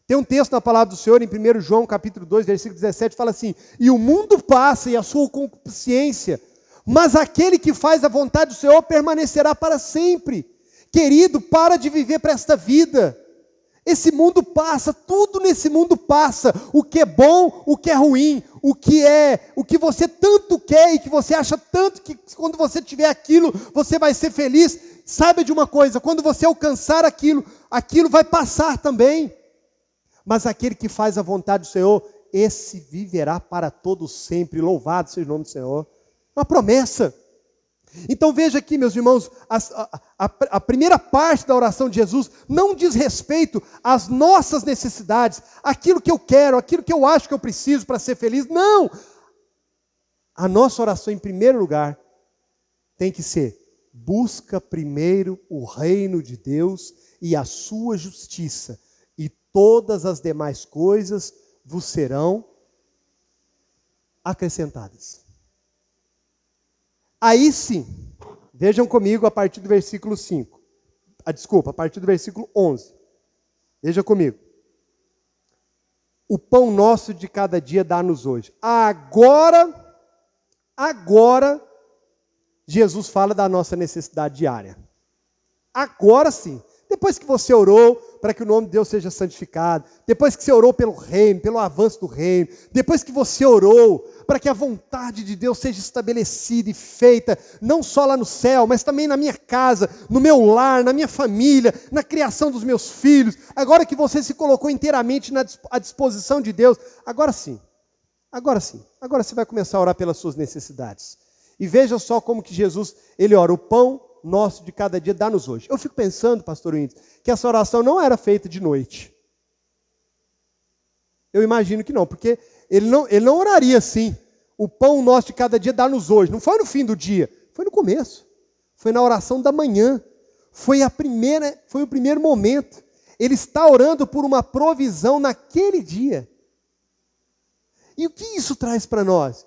Tem um texto na palavra do Senhor, em 1 João, capítulo 2, versículo 17, fala assim: e o mundo passa e a sua concupiscência, mas aquele que faz a vontade do Senhor permanecerá para sempre. Querido, para de viver para esta vida. Esse mundo passa, tudo nesse mundo passa. O que é bom, o que é ruim, o que você tanto quer e que você acha tanto que quando você tiver aquilo, você vai ser feliz. Saiba de uma coisa, quando você alcançar aquilo, aquilo vai passar também. Mas aquele que faz a vontade do Senhor, esse viverá para todo sempre. Louvado seja o nome do Senhor. Uma promessa. Então veja aqui, meus irmãos, a primeira parte da oração de Jesus não diz respeito às nossas necessidades, aquilo que eu quero, aquilo que eu acho que eu preciso para ser feliz. Não! A nossa oração, em primeiro lugar, tem que ser: busca primeiro o reino de Deus e a sua justiça, e todas as demais coisas vos serão acrescentadas. Aí sim, vejam comigo a partir do versículo 5. A partir do versículo 11. Veja comigo. O pão nosso de cada dia dá-nos hoje. Agora, Jesus fala da nossa necessidade diária. Agora sim. Depois que você orou para que o nome de Deus seja santificado, depois que você orou pelo reino, pelo avanço do reino, depois que você orou para que a vontade de Deus seja estabelecida e feita, não só lá no céu, mas também na minha casa, no meu lar, na minha família, na criação dos meus filhos, agora que você se colocou inteiramente à disposição de Deus, agora sim, agora você vai começar a orar pelas suas necessidades. E veja só como que Jesus, ele ora: o pão nosso de cada dia dá-nos hoje. Eu fico pensando, pastor Winter, que essa oração não era feita de noite. Eu imagino que não, porque ele não oraria assim: o pão nosso de cada dia dá-nos hoje. Não foi no fim do dia, foi no começo. Foi na oração da manhã. Foi o primeiro momento. Ele está orando por uma provisão naquele dia. E o que isso traz para nós?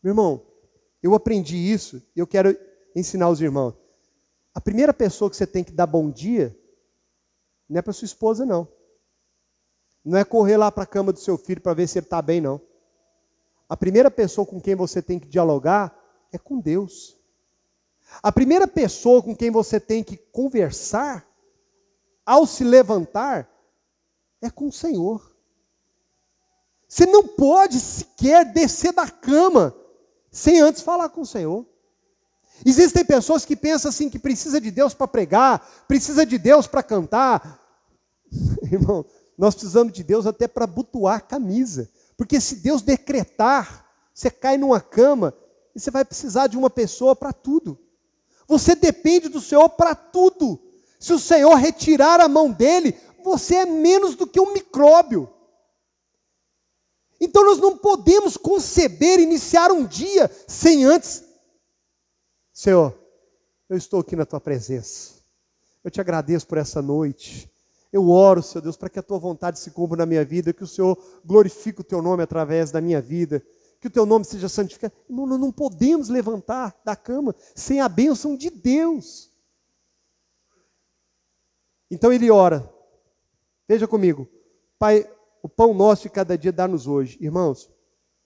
Meu irmão, eu aprendi isso e eu quero ensinar os irmãos. A primeira pessoa que você tem que dar bom dia não é para sua esposa, não. Não é correr lá para a cama do seu filho para ver se ele está bem, não. A primeira pessoa com quem você tem que dialogar é com Deus. A primeira pessoa com quem você tem que conversar, ao se levantar, é com o Senhor. Você não pode sequer descer da cama sem antes falar com o Senhor. Existem pessoas que pensam assim, que precisa de Deus para pregar, precisa de Deus para cantar. Irmão, nós precisamos de Deus até para abotoar a camisa. Porque se Deus decretar, você cai numa cama e você vai precisar de uma pessoa para tudo. Você depende do Senhor para tudo. Se o Senhor retirar a mão dele, você é menos do que um micróbio. Então nós não podemos conceber, iniciar um dia sem antes. Senhor, eu estou aqui na tua presença. Eu te agradeço por essa noite. Eu oro, Senhor Deus, para que a tua vontade se cumpra na minha vida, que o Senhor glorifique o teu nome através da minha vida, que o teu nome seja santificado. Irmão, nós não podemos levantar da cama sem a bênção de Deus. Então ele ora. Veja comigo. Pai, o pão nosso de cada dia dá-nos hoje. Irmãos,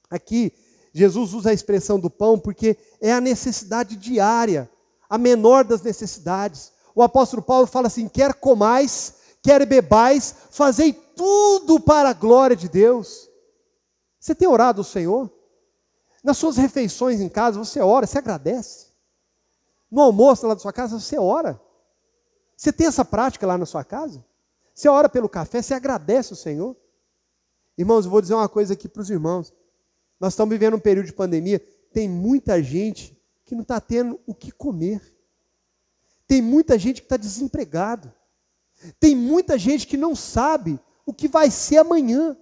aqui Jesus usa a expressão do pão porque é a necessidade diária, a menor das necessidades. O apóstolo Paulo fala assim, quer comais, quer bebais, fazei tudo para a glória de Deus. Você tem orado ao Senhor? Nas suas refeições em casa, você ora, você agradece. No almoço lá da sua casa, você ora. Você tem essa prática lá na sua casa? Você ora pelo café, você agradece ao Senhor? Irmãos, eu vou dizer uma coisa aqui para os irmãos. Nós estamos vivendo um período de pandemia, tem muita gente que não está tendo o que comer. Tem muita gente que está desempregado. Tem muita gente que não sabe o que vai ser amanhã.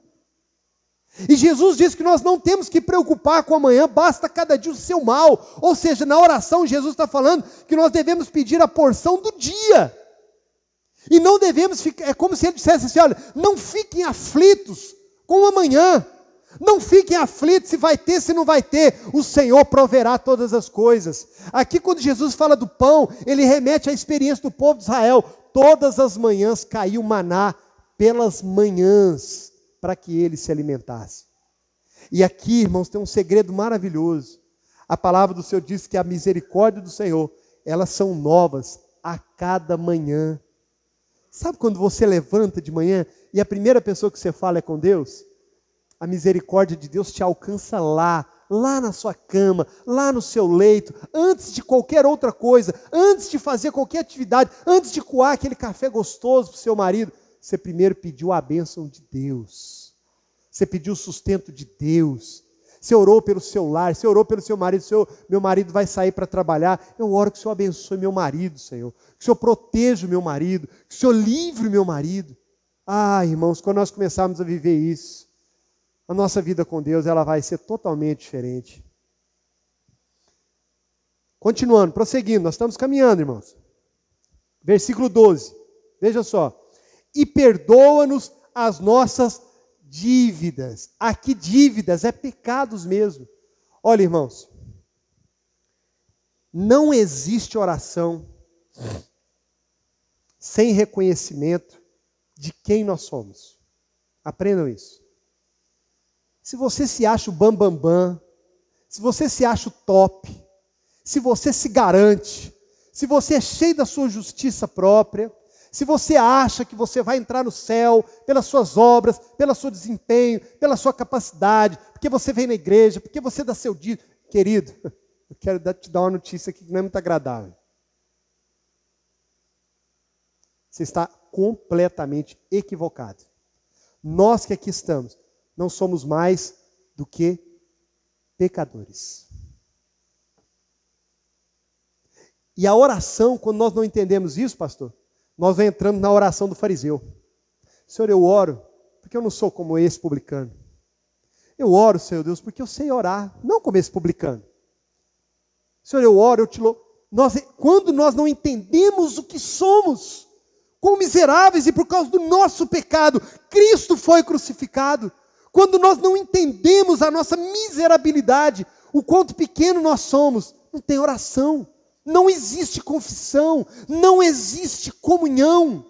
E Jesus diz que nós não temos que preocupar com amanhã, basta cada dia o seu mal. Ou seja, na oração Jesus está falando que nós devemos pedir a porção do dia. E não devemos ficar, é como se ele dissesse assim, olha, não fiquem aflitos com o amanhã. Não fiquem aflitos se vai ter, se não vai ter. O Senhor proverá todas as coisas. Aqui quando Jesus fala do pão, ele remete à experiência do povo de Israel. Todas as manhãs caiu maná pelas manhãs para que ele se alimentasse. E aqui, irmãos, tem um segredo maravilhoso. A palavra do Senhor diz que a misericórdia do Senhor, elas são novas a cada manhã. Sabe quando você levanta de manhã e a primeira pessoa que você fala é com Deus? A misericórdia de Deus te alcança lá na sua cama, lá no seu leito, antes de qualquer outra coisa, antes de fazer qualquer atividade, antes de coar aquele café gostoso para o seu marido, você primeiro pediu a bênção de Deus, você pediu o sustento de Deus, você orou pelo seu lar, você orou pelo seu marido, meu marido vai sair para trabalhar, eu oro que o Senhor abençoe meu marido, Senhor, que o Senhor proteja o meu marido, que o Senhor livre o meu marido. Ah, irmãos, quando nós começarmos a viver isso, a nossa vida com Deus, ela vai ser totalmente diferente. Continuando, prosseguindo, nós estamos caminhando, irmãos. Versículo 12, veja só. E perdoa-nos as nossas dívidas. Aqui dívidas é pecados mesmo. Olha, irmãos, não existe oração sem reconhecimento de quem nós somos. Aprendam isso. Se você se acha o bambambam, se você se acha o top, se você se garante, se você é cheio da sua justiça própria, se você acha que você vai entrar no céu pelas suas obras, pelo seu desempenho, pela sua capacidade, porque você vem na igreja, porque você dá seu dia, querido, eu quero te dar uma notícia aqui que não é muito agradável. Você está completamente equivocado. Nós que aqui estamos, não somos mais do que pecadores. E a oração, quando nós não entendemos isso, pastor, nós entramos na oração do fariseu. Senhor, eu oro porque eu não sou como esse publicano. Eu oro, Senhor Deus, porque eu sei orar, não como esse publicano. Senhor, eu oro, eu te louvo. Quando nós não entendemos o que somos, quão miseráveis e por causa do nosso pecado, Cristo foi crucificado. Quando nós não entendemos a nossa miserabilidade, o quanto pequeno nós somos, não tem oração, não existe confissão, não existe comunhão.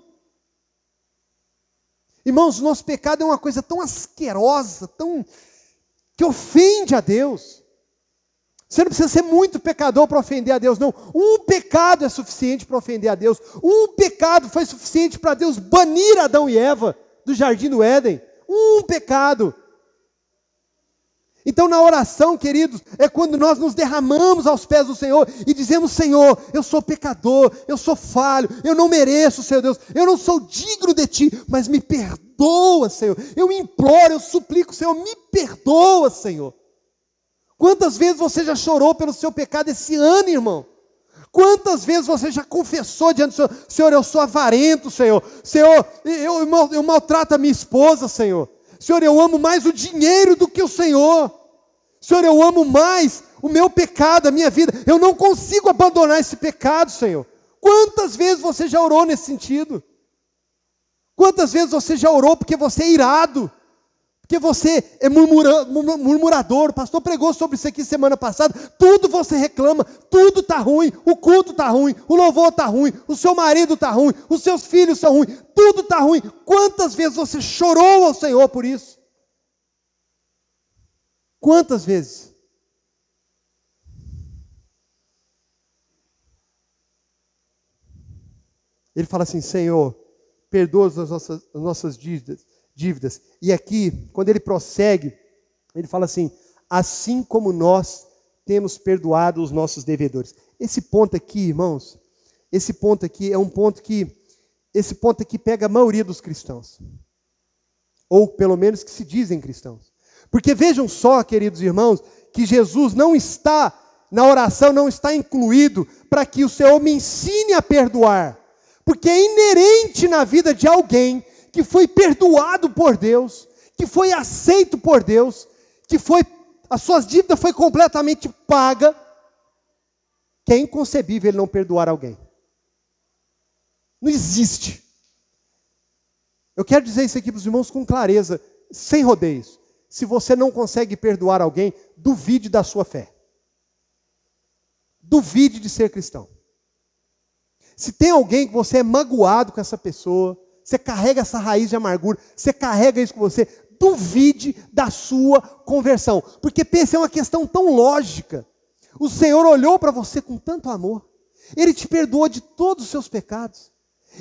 Irmãos, o nosso pecado é uma coisa tão asquerosa, que ofende a Deus. Você não precisa ser muito pecador para ofender a Deus, não. Um pecado é suficiente para ofender a Deus. Um pecado foi suficiente para Deus banir Adão e Eva do jardim do Éden. Um pecado. Então, na oração, queridos, é quando nós nos derramamos aos pés do Senhor e dizemos: Senhor, eu sou pecador, eu sou falho, eu não mereço, Senhor Deus, eu não sou digno de Ti, mas me perdoa, Senhor. Eu imploro, eu suplico, Senhor, me perdoa, Senhor. Quantas vezes você já chorou pelo seu pecado esse ano, irmão? Quantas vezes você já confessou diante do Senhor: Senhor, eu sou avarento, Senhor. Senhor, eu maltrato a minha esposa, Senhor. Senhor, eu amo mais o dinheiro do que o Senhor. Senhor, eu amo mais o meu pecado, a minha vida. Eu não consigo abandonar esse pecado, Senhor. Quantas vezes você já orou nesse sentido? Quantas vezes você já orou porque você é irado? Porque você é murmurador. O pastor pregou sobre isso aqui semana passada. Tudo você reclama, tudo está ruim. O culto está ruim, o louvor está ruim, o seu marido está ruim, os seus filhos são ruins, tudo está ruim. Quantas vezes você chorou ao Senhor por isso? Quantas vezes? Ele fala assim: Senhor, perdoa as nossas dívidas. E aqui, quando ele prossegue, ele fala assim: assim como nós temos perdoado os nossos devedores. Esse ponto aqui, irmãos, esse ponto aqui pega a maioria dos cristãos. Ou pelo menos que se dizem cristãos. Porque vejam só, queridos irmãos, que Jesus não está, na oração não está incluído para que o Senhor me ensine a perdoar. Porque é inerente na vida de alguém que foi perdoado por Deus, que foi aceito por Deus, as suas dívidas foi completamente paga, que é inconcebível ele não perdoar alguém. Não existe. Eu quero dizer isso aqui para os irmãos com clareza, sem rodeios. Se você não consegue perdoar alguém, duvide da sua fé. Duvide de ser cristão. Se tem alguém que você é magoado com essa pessoa, você carrega essa raiz de amargura, você carrega isso com você, duvide da sua conversão. Porque pense, é uma questão tão lógica. O Senhor olhou para você com tanto amor. Ele te perdoou de todos os seus pecados.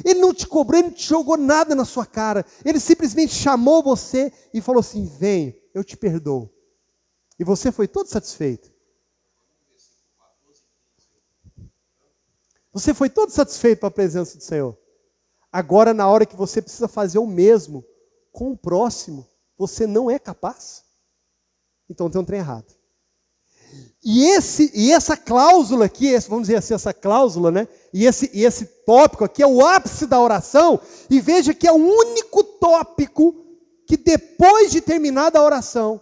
Ele não te cobrou, ele não te jogou nada na sua cara. Ele simplesmente chamou você e falou assim: vem, eu te perdoo. E você foi todo satisfeito. Você foi todo satisfeito com a presença do Senhor. Agora, na hora que você precisa fazer o mesmo com o próximo, você não é capaz. Então tem um trem errado. E essa cláusula aqui, vamos dizer assim, essa cláusula, né? E esse tópico aqui é o ápice da oração. E veja que é o único tópico que depois de terminada a oração,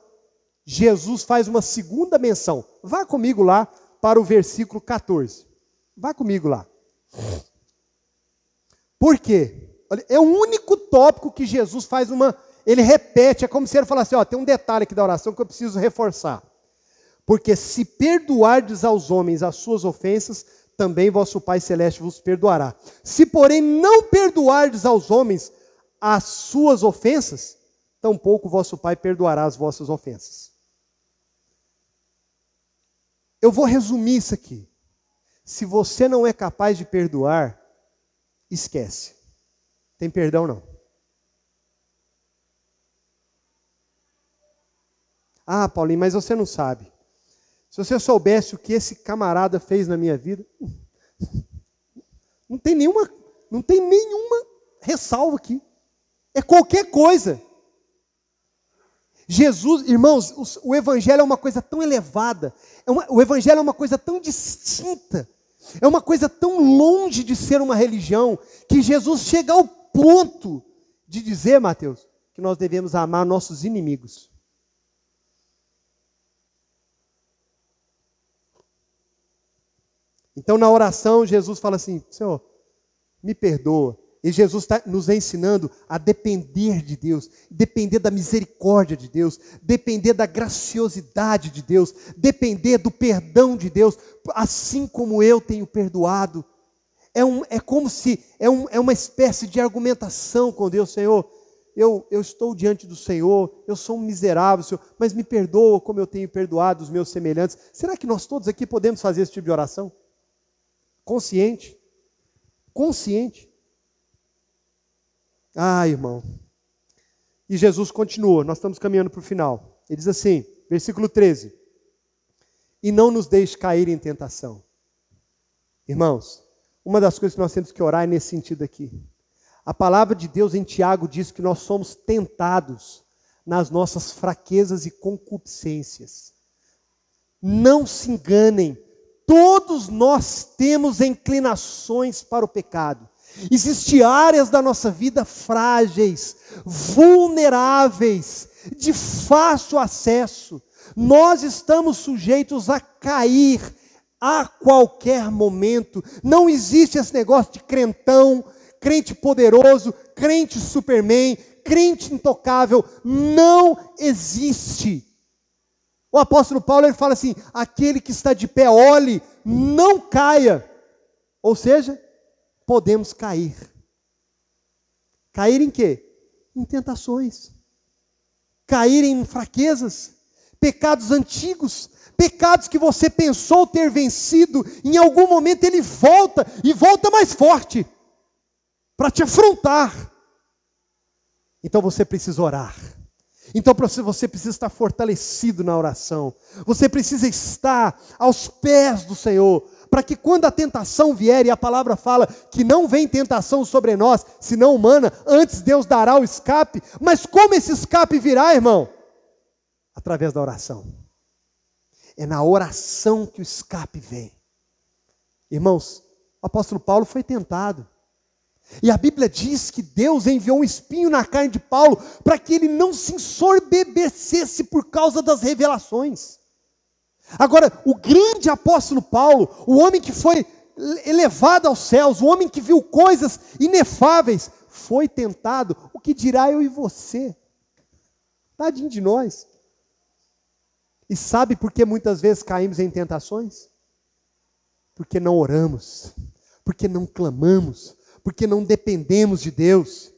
Jesus faz uma segunda menção. Vá comigo lá para o versículo 14. Vá comigo lá. Por quê? É o único tópico que Jesus faz ele repete, é como se ele falasse: ó, tem um detalhe aqui da oração que eu preciso reforçar. Porque se perdoardes aos homens as suas ofensas, também vosso Pai Celeste vos perdoará. Se, porém, não perdoardes aos homens as suas ofensas, tampouco vosso Pai perdoará as vossas ofensas. Eu vou resumir isso aqui. Se você não é capaz de perdoar, esquece. Tem perdão não. Ah, Paulinho, mas você não sabe. Se você soubesse o que esse camarada fez na minha vida, não tem nenhuma ressalva aqui. É qualquer coisa. Jesus, irmãos, o Evangelho é uma coisa tão elevada, o Evangelho é uma coisa tão distinta, é uma coisa tão longe de ser uma religião, que Jesus chega ao ponto de dizer, Mateus, que nós devemos amar nossos inimigos. Então, na oração, Jesus fala assim: Senhor, me perdoa. E Jesus está nos ensinando a depender de Deus, depender da misericórdia de Deus, depender da graciosidade de Deus, depender do perdão de Deus, assim como eu tenho perdoado. É uma espécie de argumentação com Deus: Senhor, eu estou diante do Senhor, eu sou um miserável, Senhor, mas me perdoa como eu tenho perdoado os meus semelhantes. Será que nós todos aqui podemos fazer esse tipo de oração? Consciente. Consciente. Ah, irmão. E Jesus continua, nós estamos caminhando para o final. Ele diz assim, versículo 13. E não nos deixe cair em tentação. Irmãos, uma das coisas que nós temos que orar é nesse sentido aqui. A palavra de Deus em Tiago diz que nós somos tentados nas nossas fraquezas e concupiscências. Não se enganem, todos nós temos inclinações para o pecado. Existem áreas da nossa vida frágeis, vulneráveis, de fácil acesso. Nós estamos sujeitos a cair a qualquer momento. Não existe esse negócio de crentão, crente poderoso, crente superman, crente intocável. Não existe. O apóstolo Paulo ele fala assim, aquele que está de pé, olhe, não caia. Ou seja, podemos cair. Cair em quê? Em tentações. Cair em fraquezas, pecados antigos, pecados que você pensou ter vencido, em algum momento ele volta, e volta mais forte, para te afrontar. Então você precisa orar. Então você precisa estar fortalecido na oração. Você precisa estar aos pés do Senhor, para que quando a tentação vier, e a palavra fala que não vem tentação sobre nós, senão humana, antes Deus dará o escape. Mas como esse escape virá, irmão? Através da oração. É na oração que o escape vem. Irmãos, o apóstolo Paulo foi tentado. E a Bíblia diz que Deus enviou um espinho na carne de Paulo para que ele não se ensoberbecesse por causa das revelações. Agora, o grande apóstolo Paulo, o homem que foi elevado aos céus, o homem que viu coisas inefáveis, foi tentado. O que dirá eu e você? Tadinho de nós. E sabe por que muitas vezes caímos em tentações? Porque não oramos, porque não clamamos, porque não dependemos de Deus.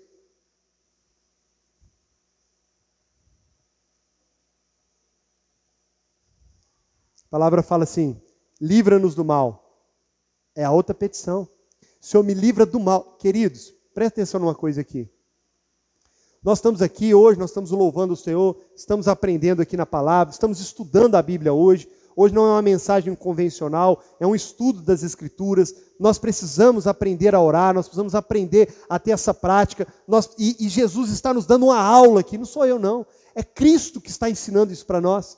A palavra fala assim, livra-nos do mal. É a outra petição. Senhor, me livra do mal. Queridos, presta atenção numa coisa aqui. Nós estamos aqui hoje, nós estamos louvando o Senhor, estamos aprendendo aqui na palavra, estamos estudando a Bíblia hoje. Hoje não é uma mensagem convencional, é um estudo das Escrituras. Nós precisamos aprender a orar, nós precisamos aprender a ter essa prática. E Jesus está nos dando uma aula aqui, não sou eu não, é Cristo que está ensinando isso para nós.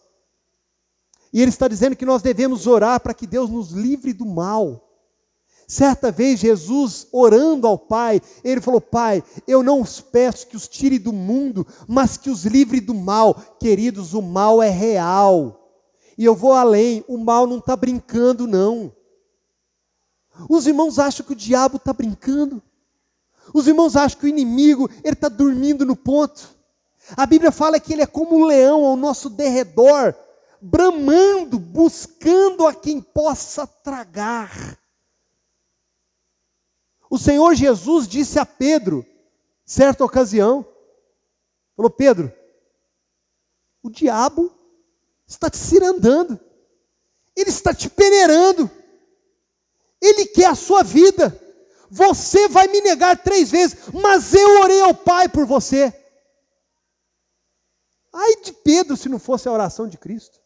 E Ele está dizendo que nós devemos orar para que Deus nos livre do mal. Certa vez Jesus, orando ao Pai, Ele falou, Pai, eu não os peço que os tire do mundo, mas que os livre do mal. Queridos, o mal é real. E eu vou além, o mal não está brincando não. Os irmãos acham que o diabo está brincando. Os irmãos acham que o inimigo, ele está dormindo no ponto. A Bíblia fala que ele é como um leão ao nosso derredor, bramando, buscando a quem possa tragar. O Senhor Jesus disse a Pedro, certa ocasião, falou, Pedro, o diabo está te cirandando, ele está te peneirando, ele quer a sua vida, você vai me negar 3 vezes, mas eu orei ao Pai por você. Ai de Pedro se não fosse a oração de Cristo.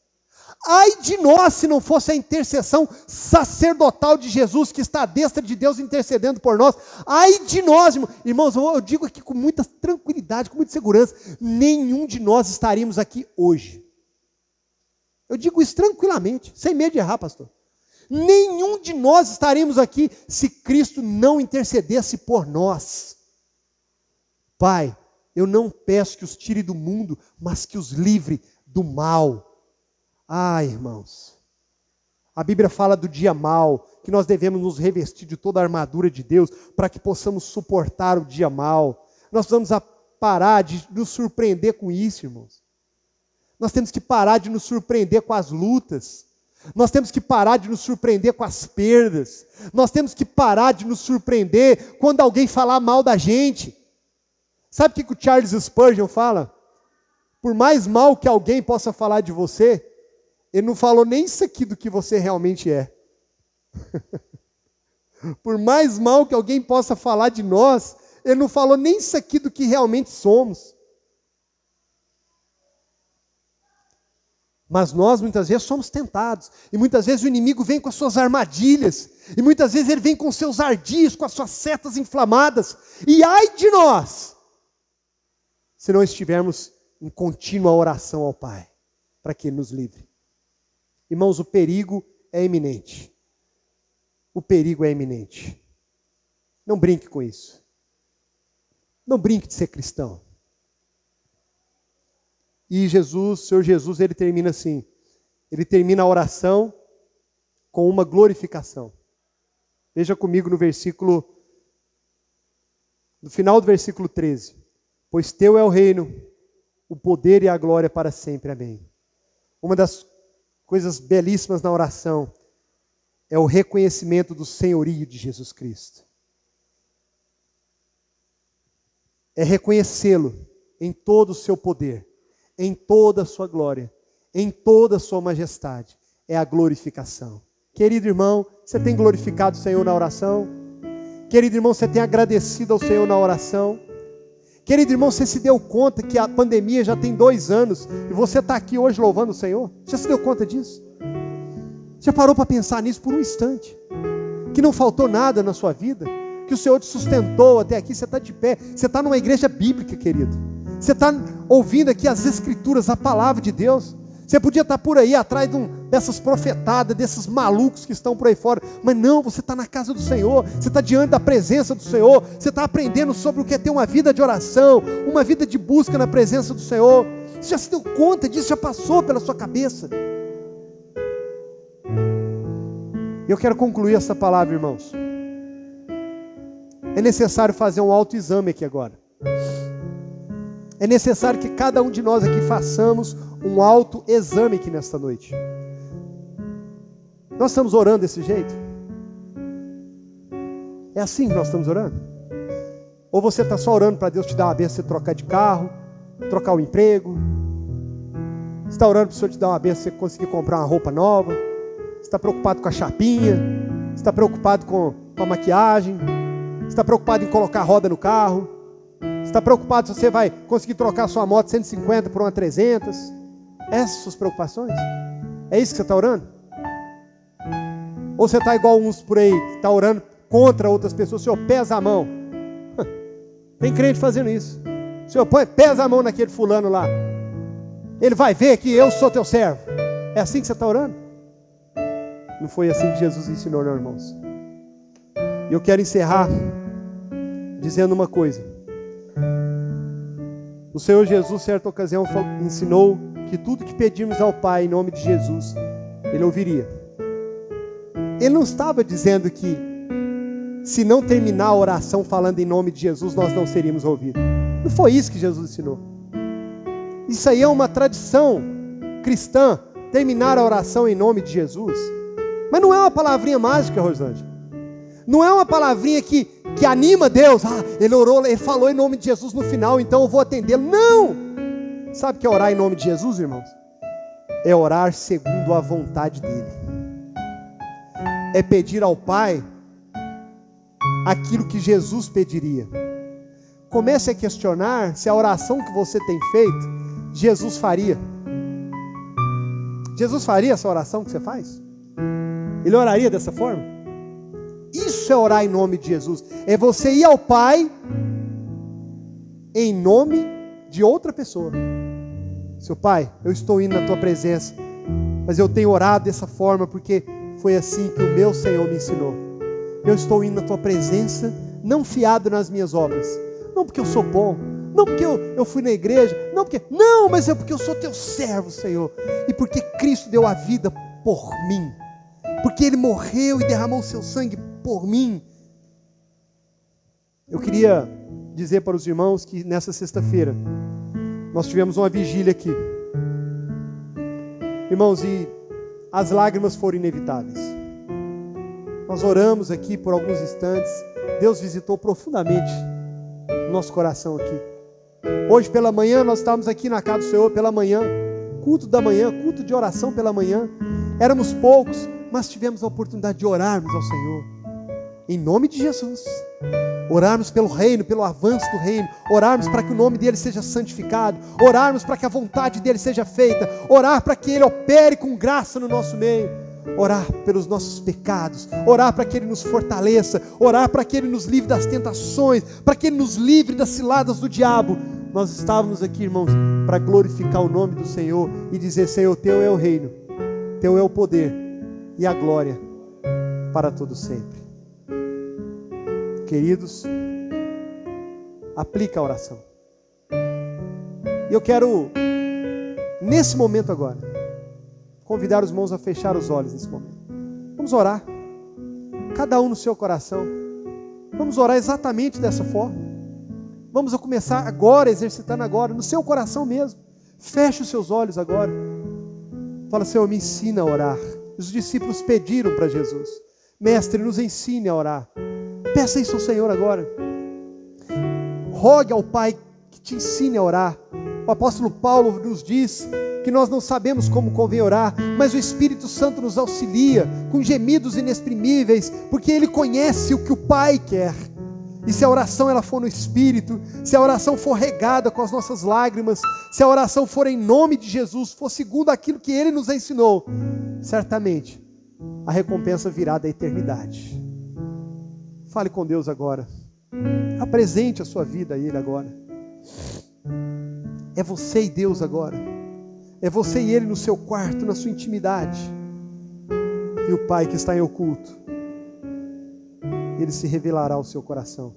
Ai de nós se não fosse a intercessão sacerdotal de Jesus, que está à destra de Deus intercedendo por nós. Ai de nós, irmãos, eu digo aqui com muita tranquilidade, com muita segurança, nenhum de nós estaríamos aqui hoje. Eu digo isso tranquilamente, sem medo de errar, pastor. Nenhum de nós estaríamos aqui se Cristo não intercedesse por nós. Pai, eu não peço que os tire do mundo, mas que os livre do mal. Ah, irmãos, a Bíblia fala do dia mau, que nós devemos nos revestir de toda a armadura de Deus, para que possamos suportar o dia mau. Nós precisamos parar de nos surpreender com isso, irmãos. Nós temos que parar de nos surpreender com as lutas. Nós temos que parar de nos surpreender com as perdas. Nós temos que parar de nos surpreender quando alguém falar mal da gente. Sabe o que o Charles Spurgeon fala? Por mais mal que alguém possa falar de você, ele não falou nem isso aqui do que você realmente é. Por mais mal que alguém possa falar de nós, ele não falou nem isso aqui do que realmente somos. Mas nós muitas vezes somos tentados, e muitas vezes o inimigo vem com as suas armadilhas, e muitas vezes ele vem com os seus ardis, com as suas setas inflamadas, e ai de nós, se não estivermos em contínua oração ao Pai, para que Ele nos livre. Irmãos, o perigo é iminente. O perigo é iminente. Não brinque com isso. Não brinque de ser cristão. E Jesus, o Senhor Jesus, ele termina assim. Ele termina a oração com uma glorificação. Veja comigo no final do versículo 13. Pois teu é o reino, o poder e a glória para sempre. Amém. Uma das coisas belíssimas na oração é o reconhecimento do senhorio de Jesus Cristo. É reconhecê-lo em todo o seu poder, em toda a sua glória, em toda a sua majestade. É a glorificação. Querido irmão, você tem glorificado o Senhor na oração? Querido irmão, você tem agradecido ao Senhor na oração? Querido irmão, você se deu conta que a pandemia já tem 2 anos e você está aqui hoje louvando o Senhor? Já se deu conta disso? Já parou para pensar nisso por um instante? Que não faltou nada na sua vida? Que o Senhor te sustentou até aqui, você está de pé. Você está numa igreja bíblica, querido. Você está ouvindo aqui as Escrituras, a palavra de Deus. Você podia estar por aí atrás dessas profetadas, desses malucos que estão por aí fora. Mas não, você está na casa do Senhor. Você está diante da presença do Senhor. Você está aprendendo sobre o que é ter uma vida de oração, uma vida de busca na presença do Senhor. Você já se deu conta disso? Já passou pela sua cabeça? Eu quero concluir essa palavra, irmãos. É necessário fazer um autoexame aqui agora. É necessário que cada um de nós aqui façamos um autoexame aqui nesta noite. Nós estamos orando desse jeito? É assim que nós estamos orando? Ou você está só orando para Deus te dar uma bênção, você trocar de carro, trocar o emprego? Você está orando para o Senhor te dar uma bênção, você conseguir comprar uma roupa nova? Você está preocupado com a chapinha? Você está preocupado com a maquiagem? Você está preocupado em colocar roda no carro? Você está preocupado se você vai conseguir trocar sua moto 150 por uma 300? Essas suas preocupações? É isso que você está orando? Ou você está igual uns por aí, que está orando contra outras pessoas? O Senhor pesa a mão. Tem crente fazendo isso. O Senhor pesa a mão naquele fulano lá. Ele vai ver que eu sou teu servo. É assim que você está orando? Não foi assim que Jesus ensinou, não, irmãos. E eu quero encerrar dizendo uma coisa. O Senhor Jesus, certa ocasião, ensinou que tudo que pedimos ao Pai em nome de Jesus, Ele ouviria. Ele não estava dizendo que se não terminar a oração falando em nome de Jesus, nós não seríamos ouvidos. Não foi isso que Jesus ensinou. Isso aí é uma tradição cristã, terminar a oração em nome de Jesus. Mas não é uma palavrinha mágica, Rosângela. Não é uma palavrinha que anima Deus. Ele orou, ele falou em nome de Jesus no final, então eu vou atendê-lo. Não! Sabe o que é orar em nome de Jesus, irmãos? É orar segundo a vontade dEle. É pedir ao Pai aquilo que Jesus pediria. Comece a questionar se a oração que você tem feito, Jesus faria. Jesus faria essa oração que você faz? Ele oraria dessa forma? Isso é orar em nome de Jesus. É você ir ao Pai em nome de outra pessoa. Seu Pai, eu estou indo na Tua presença, mas eu tenho orado dessa forma porque foi assim que o meu Senhor me ensinou. Eu estou indo na Tua presença, não fiado nas minhas obras. Não porque eu sou bom, não porque eu fui na igreja, não, mas é porque eu sou Teu servo, Senhor. E porque Cristo deu a vida por mim. Porque Ele morreu e derramou o Seu sangue por mim. Eu queria dizer para os irmãos que nessa sexta-feira nós tivemos uma vigília aqui. Irmãos, e as lágrimas foram inevitáveis. Nós oramos aqui por alguns instantes. Deus visitou profundamente o nosso coração aqui. Hoje pela manhã nós estávamos aqui na casa do Senhor pela manhã, culto da manhã, culto de oração pela manhã. Éramos poucos, mas tivemos a oportunidade de orarmos ao Senhor. Em nome de Jesus. Orarmos pelo reino, pelo avanço do reino. Orarmos para que o nome dele seja santificado. Orarmos para que a vontade dele seja feita. Orar para que ele opere com graça no nosso meio. Orar pelos nossos pecados. Orar para que ele nos fortaleça. Orar para que ele nos livre das tentações. Para que ele nos livre das ciladas do diabo. Nós estávamos aqui, irmãos, para glorificar o nome do Senhor e dizer: Senhor, teu é o reino, teu é o poder e a glória para todo sempre. Queridos, aplica a oração. E eu quero, nesse momento agora, convidar os irmãos a fechar os olhos nesse momento. Vamos orar, cada um no seu coração. Vamos orar exatamente dessa forma. Vamos começar agora, exercitando agora, no seu coração mesmo. Feche os seus olhos agora. Fala: Senhor, me ensina a orar. Os discípulos pediram para Jesus: Mestre, nos ensine a orar. Peça isso ao Senhor agora. Rogue ao Pai que te ensine a orar. O apóstolo Paulo nos diz que nós não sabemos como convém orar, mas o Espírito Santo nos auxilia com gemidos inexprimíveis, porque Ele conhece o que o Pai quer. E se a oração ela for no Espírito, se a oração for regada com as nossas lágrimas, se a oração for em nome de Jesus, for segundo aquilo que Ele nos ensinou, certamente a recompensa virá da eternidade. Fale com Deus agora. Apresente a sua vida a Ele agora. É você e Deus agora. É você e Ele no seu quarto, na sua intimidade. E o Pai que está em oculto, Ele se revelará ao seu coração.